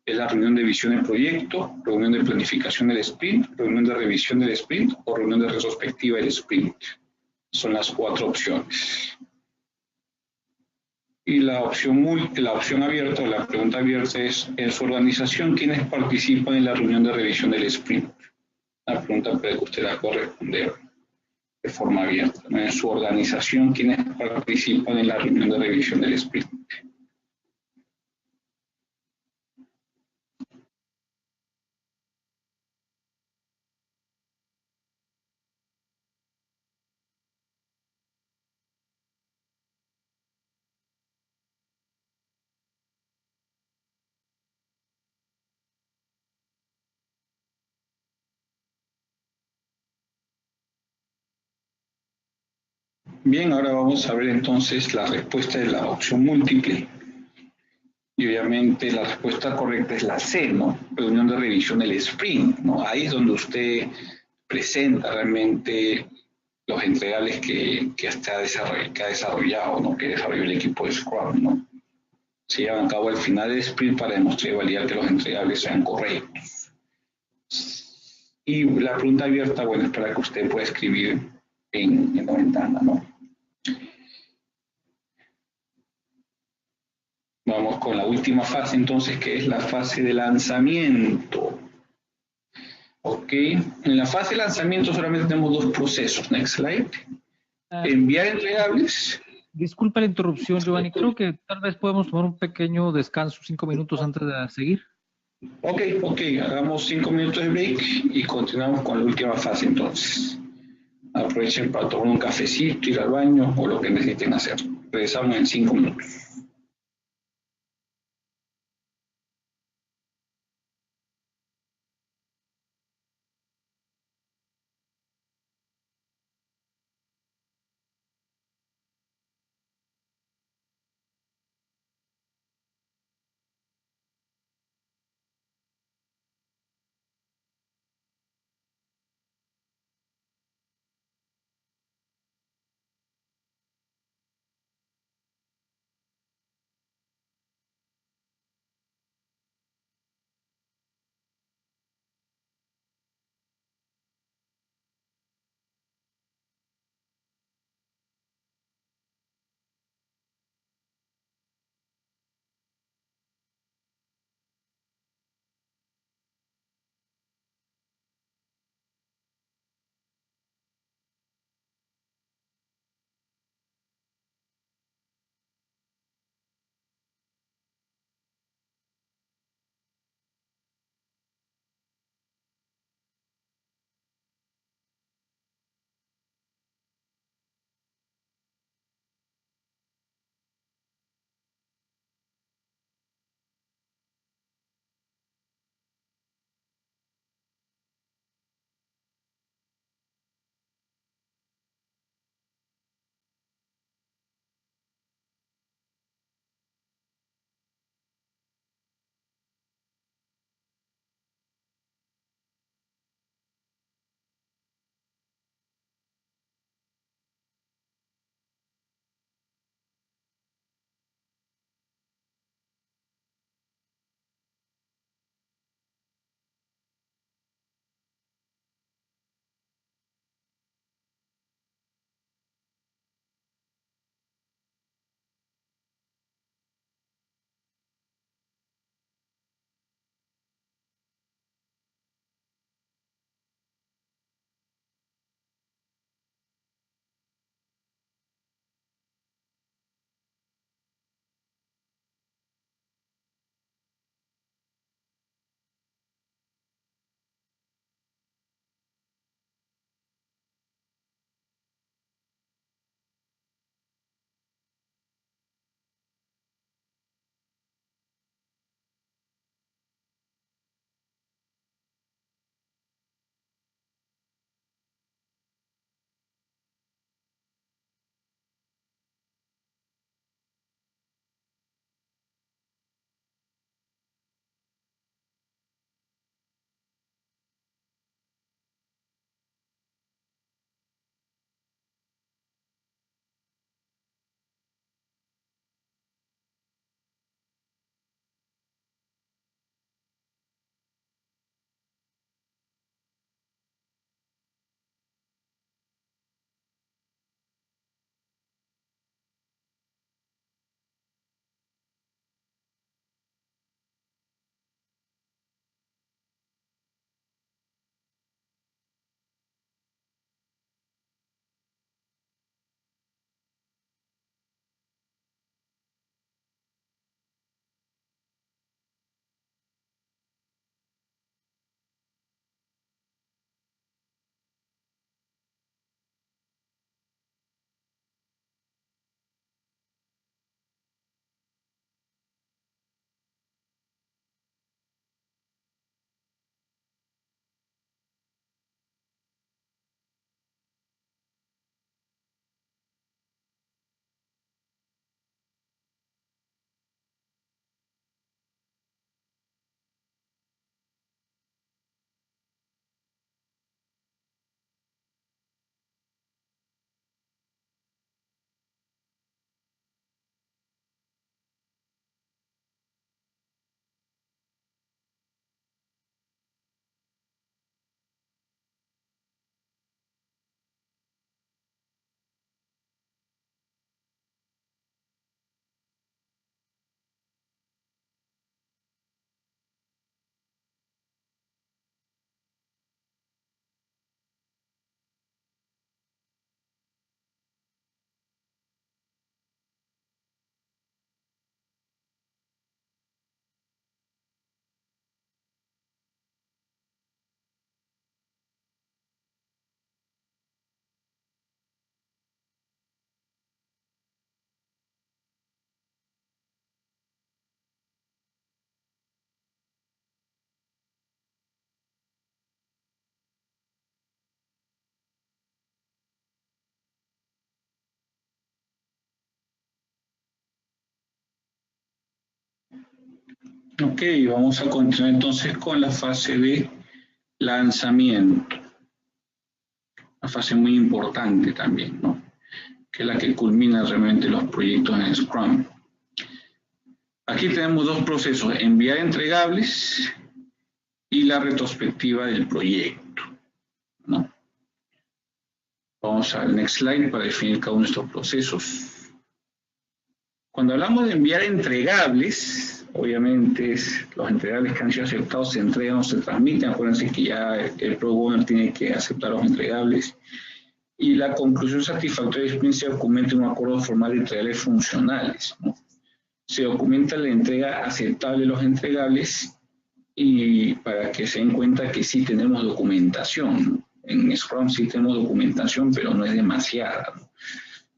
¿Es la reunión de visión del proyecto, reunión de planificación del sprint, reunión de revisión del sprint o reunión de retrospectiva del sprint? Son las 4 opciones. Y la opción abierta o la pregunta abierta es, en su organización, ¿quiénes participan en la reunión de revisión del sprint? La pregunta puede que usted la pueda responder de forma abierta. En su organización, ¿quiénes participan en la reunión de revisión del sprint? Bien, ahora vamos a ver entonces la respuesta de la opción múltiple. Y obviamente la respuesta correcta es la C, ¿no? Reunión de revisión del sprint, ¿no? Ahí es donde usted presenta realmente los entregables que ha desarrollado, ¿no? Que desarrolló el equipo de Scrum, ¿no? Se llevan a cabo al final del sprint para demostrar y validar que los entregables sean correctos. Y la pregunta abierta, bueno, es para que usted pueda escribir en la ventana, ¿no? Vamos con la última fase entonces, que es la fase de lanzamiento. Ok, en la fase de lanzamiento solamente tenemos 2 procesos. Next slide. Enviar entregables. Disculpa la interrupción, Giovanni. Creo que tal vez podemos tomar un pequeño descanso, 5 minutos antes de seguir. Ok, hagamos 5 minutos de break y continuamos con la última fase entonces. Aprovechen para tomar un cafecito, ir al baño o lo que necesiten hacer. Regresamos en 5 minutos. Ok, vamos a continuar entonces con la fase de lanzamiento. Una fase muy importante también, ¿no? Que es la que culmina realmente los proyectos en Scrum. Aquí tenemos dos procesos, enviar entregables y la retrospectiva del proyecto, ¿no? Vamos al next slide para definir cada uno de estos procesos. Cuando hablamos de enviar entregables, obviamente los entregables que han sido aceptados se entregan o se transmiten. Acuérdense que ya el Product Owner tiene que aceptar los entregables. Y la conclusión satisfactoria del sprint se documenta en un acuerdo formal de entregables funcionales, ¿no? Se documenta la entrega aceptable de los entregables y para que se den cuenta que sí tenemos documentación. En Scrum sí tenemos documentación, pero no es demasiada, ¿no?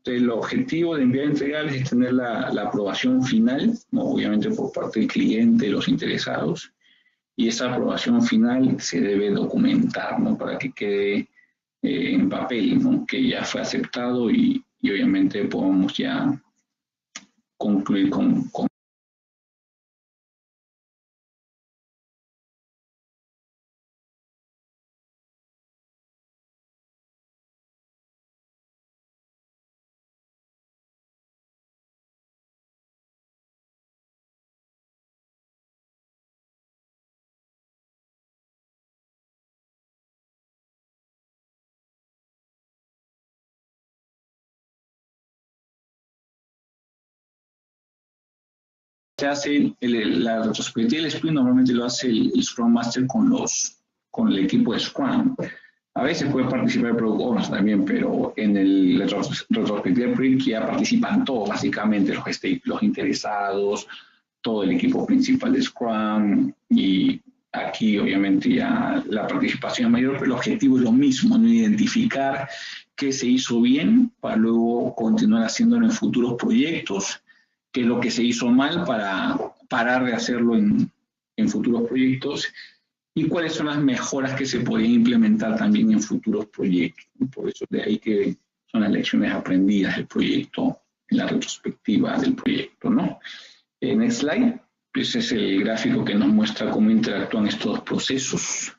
Entonces, el objetivo de enviar entregables es tener la aprobación final, ¿no? Obviamente por parte del cliente, de los interesados, y esa aprobación final se debe documentar, ¿no? Para que quede en papel, ¿no? Que ya fue aceptado y obviamente podemos ya concluir con se hace la retrospectiva del sprint, normalmente lo hace el Scrum Master con el equipo de Scrum. A veces puede participar el Product Owner también, pero en la retrospectiva del sprint ya participan todos, básicamente, los interesados, todo el equipo principal de Scrum, y aquí obviamente ya la participación es mayor, pero el objetivo es lo mismo, ¿no? Identificar qué se hizo bien para luego continuar haciéndolo en futuros proyectos, qué es lo que se hizo mal para parar de hacerlo en futuros proyectos y cuáles son las mejoras que se podrían implementar también en futuros proyectos. Por eso de ahí que son las lecciones aprendidas del proyecto, en la retrospectiva del proyecto, ¿no? Next slide. Ese es el gráfico que nos muestra cómo interactúan estos dos procesos,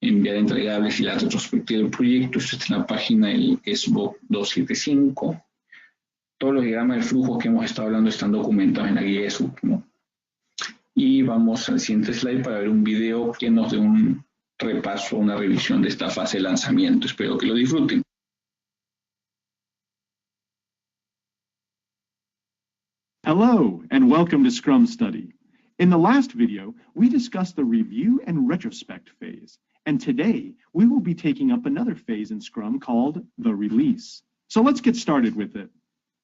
enviar entregables y la retrospectiva del proyecto. Esto está en la página del SBOK 275. Todos los diagramas de flujo que hemos estado hablando están documentados en la guía de SBOK, ¿no? Y vamos al siguiente slide para ver un video que nos dé un repaso, una revisión de esta fase de lanzamiento. Espero que lo disfruten. Hello, and welcome to Scrum Study. In the last video, we discussed the review and retrospect phase, and today we will be taking up another phase in Scrum called the release. So let's get started with it.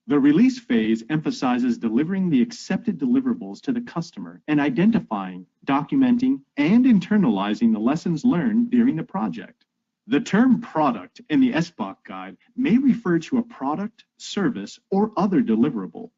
The release phase emphasizes delivering the accepted deliverables to the customer and identifying, documenting, and internalizing the lessons learned during the project. The term product in the SBOK guide may refer to a product, service, or other deliverable.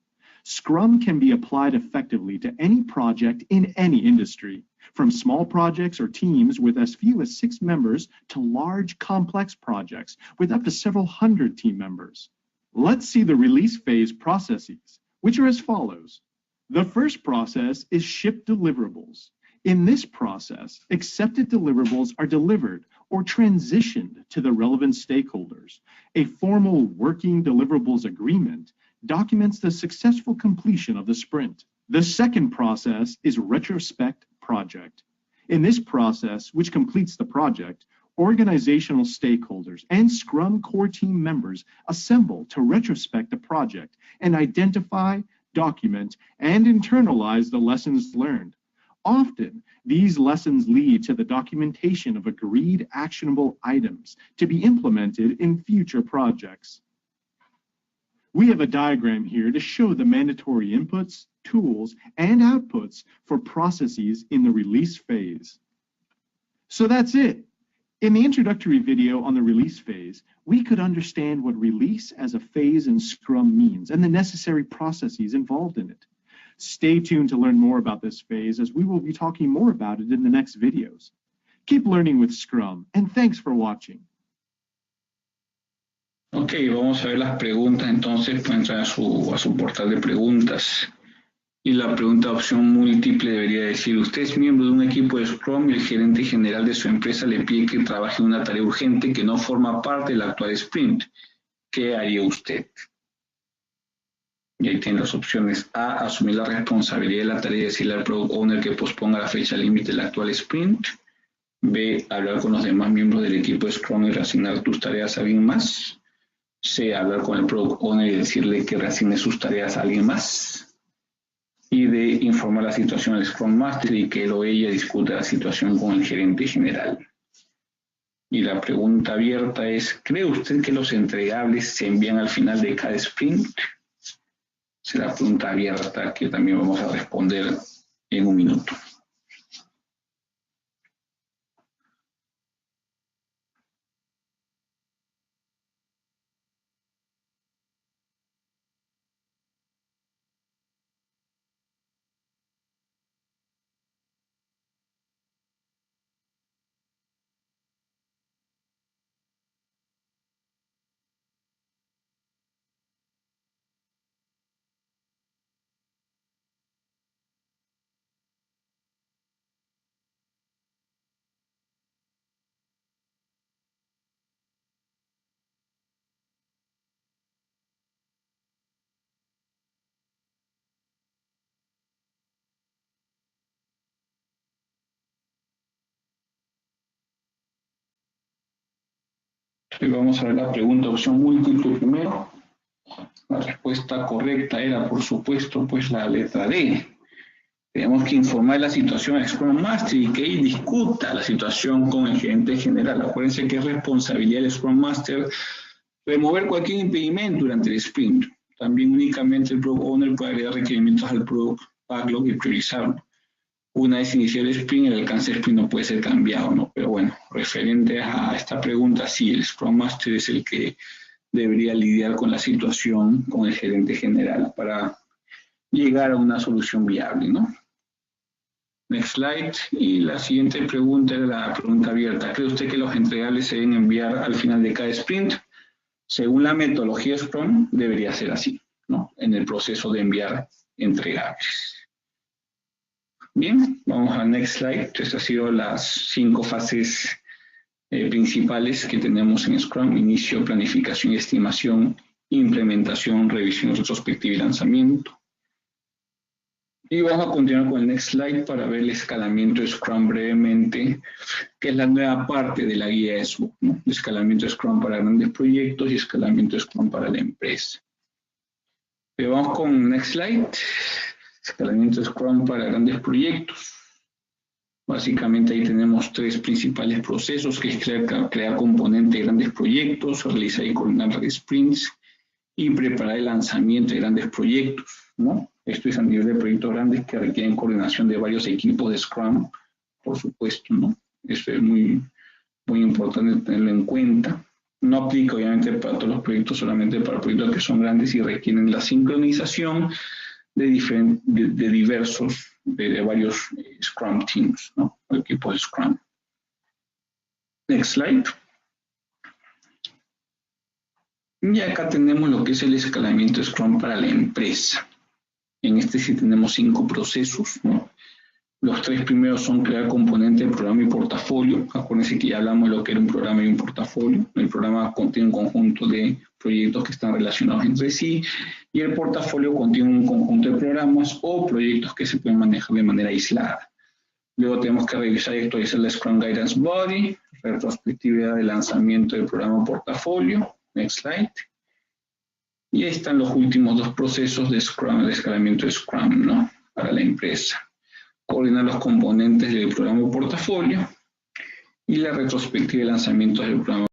Scrum can be applied effectively to any project in any industry, from small projects or teams with as few as 6 members to large, complex projects with up to several hundred team members. Let's see the release phase processes, which are as follows. The first process is ship deliverables. In this process, accepted deliverables are delivered or transitioned to the relevant stakeholders. A formal working deliverables agreement documents the successful completion of the sprint. The second process is retrospect project. In this process, which completes the project, organizational stakeholders and Scrum core team members assemble to retrospect the project and identify, document, and internalize the lessons learned. Often, these lessons lead to the documentation of agreed actionable items to be implemented in future projects. We have a diagram here to show the mandatory inputs, tools, and outputs for processes in the release phase. So that's it. In the introductory video on the release phase, we could understand what release as a phase in Scrum means and the necessary processes involved in it. Stay tuned to learn more about this phase as we will be talking more about it in the next videos. Keep learning with Scrum, and thanks for watching. Ok, vamos a ver las preguntas entonces, pueden entrar a su portal de preguntas. Y la pregunta de opción múltiple debería decir, usted es miembro de un equipo de Scrum y el gerente general de su empresa le pide que trabaje en una tarea urgente que no forma parte del actual sprint. ¿Qué haría usted? Y ahí tiene las opciones. A, asumir la responsabilidad de la tarea y decirle al Product Owner que posponga la fecha límite del actual sprint. B, hablar con los demás miembros del equipo de Scrum y reasignar tus tareas a alguien más. C, hablar con el Product Owner y decirle que reasigne sus tareas a alguien más. Y D, informar la situación al Scrum Master y que él o ella discuta la situación con el gerente general. Y la pregunta abierta es, ¿cree usted que los entregables se envían al final de cada sprint? Es la pregunta abierta que también vamos a responder en un minuto. Y vamos a ver la pregunta opción múltiple primero. La respuesta correcta era, por supuesto, pues la letra D. Tenemos que informar la situación al Scrum Master y que él discuta la situación con el gerente general. Acuérdense que es responsabilidad del Scrum Master remover cualquier impedimento durante el sprint. También únicamente el Product Owner puede agregar requerimientos al Product Backlog y priorizarlo. Una vez iniciado el sprint, el alcance del sprint no puede ser cambiado, ¿no? Pero bueno, referente a esta pregunta, sí, el Scrum Master es el que debería lidiar con la situación con el gerente general para llegar a una solución viable, ¿no? Next slide. Y la siguiente pregunta era la pregunta abierta. ¿Cree usted que los entregables se deben enviar al final de cada sprint? Según la metodología Scrum, debería ser así, ¿no? En el proceso de enviar entregables. Bien, vamos al next slide. Estas han sido las 5 fases principales que tenemos en Scrum: inicio, planificación y estimación, implementación, revisión retrospectiva y lanzamiento. Y vamos a continuar con el next slide para ver el escalamiento de Scrum brevemente, que es la nueva parte de la guía SBOK, ¿no? Escalamiento de Scrum para grandes proyectos y escalamiento de Scrum para la empresa. Pero vamos con el next slide. Escalamiento de Scrum para grandes proyectos. Básicamente ahí tenemos 3 principales procesos, que es crear componentes de grandes proyectos, realizar y coordinar sprints y preparar el lanzamiento de grandes proyectos, ¿no? Esto es a nivel de proyectos grandes que requieren coordinación de varios equipos de Scrum, por supuesto, ¿no? Esto es muy importante tenerlo en cuenta. No aplica obviamente para todos los proyectos, solamente para proyectos que son grandes y requieren la sincronización de varios Scrum teams, ¿no? Equipos de Scrum. Next slide. Y acá tenemos lo que es el escalamiento de Scrum para la empresa. En este sí tenemos 5 procesos, ¿no? Los 3 primeros son crear componentes de programa y portafolio. Acuérdense que ya hablamos de lo que era un programa y un portafolio. El programa contiene un conjunto de proyectos que están relacionados entre sí y el portafolio contiene un conjunto de programas o proyectos que se pueden manejar de manera aislada. Luego tenemos que revisar y actualizar la Scrum Guidance Body, retrospectividad de lanzamiento del programa portafolio. Next slide. Y ahí están los últimos 2 procesos de Scrum, de escalamiento de Scrum, ¿no? Para la empresa. Coordinar los componentes del programa portafolio y la retrospectiva de lanzamiento del programa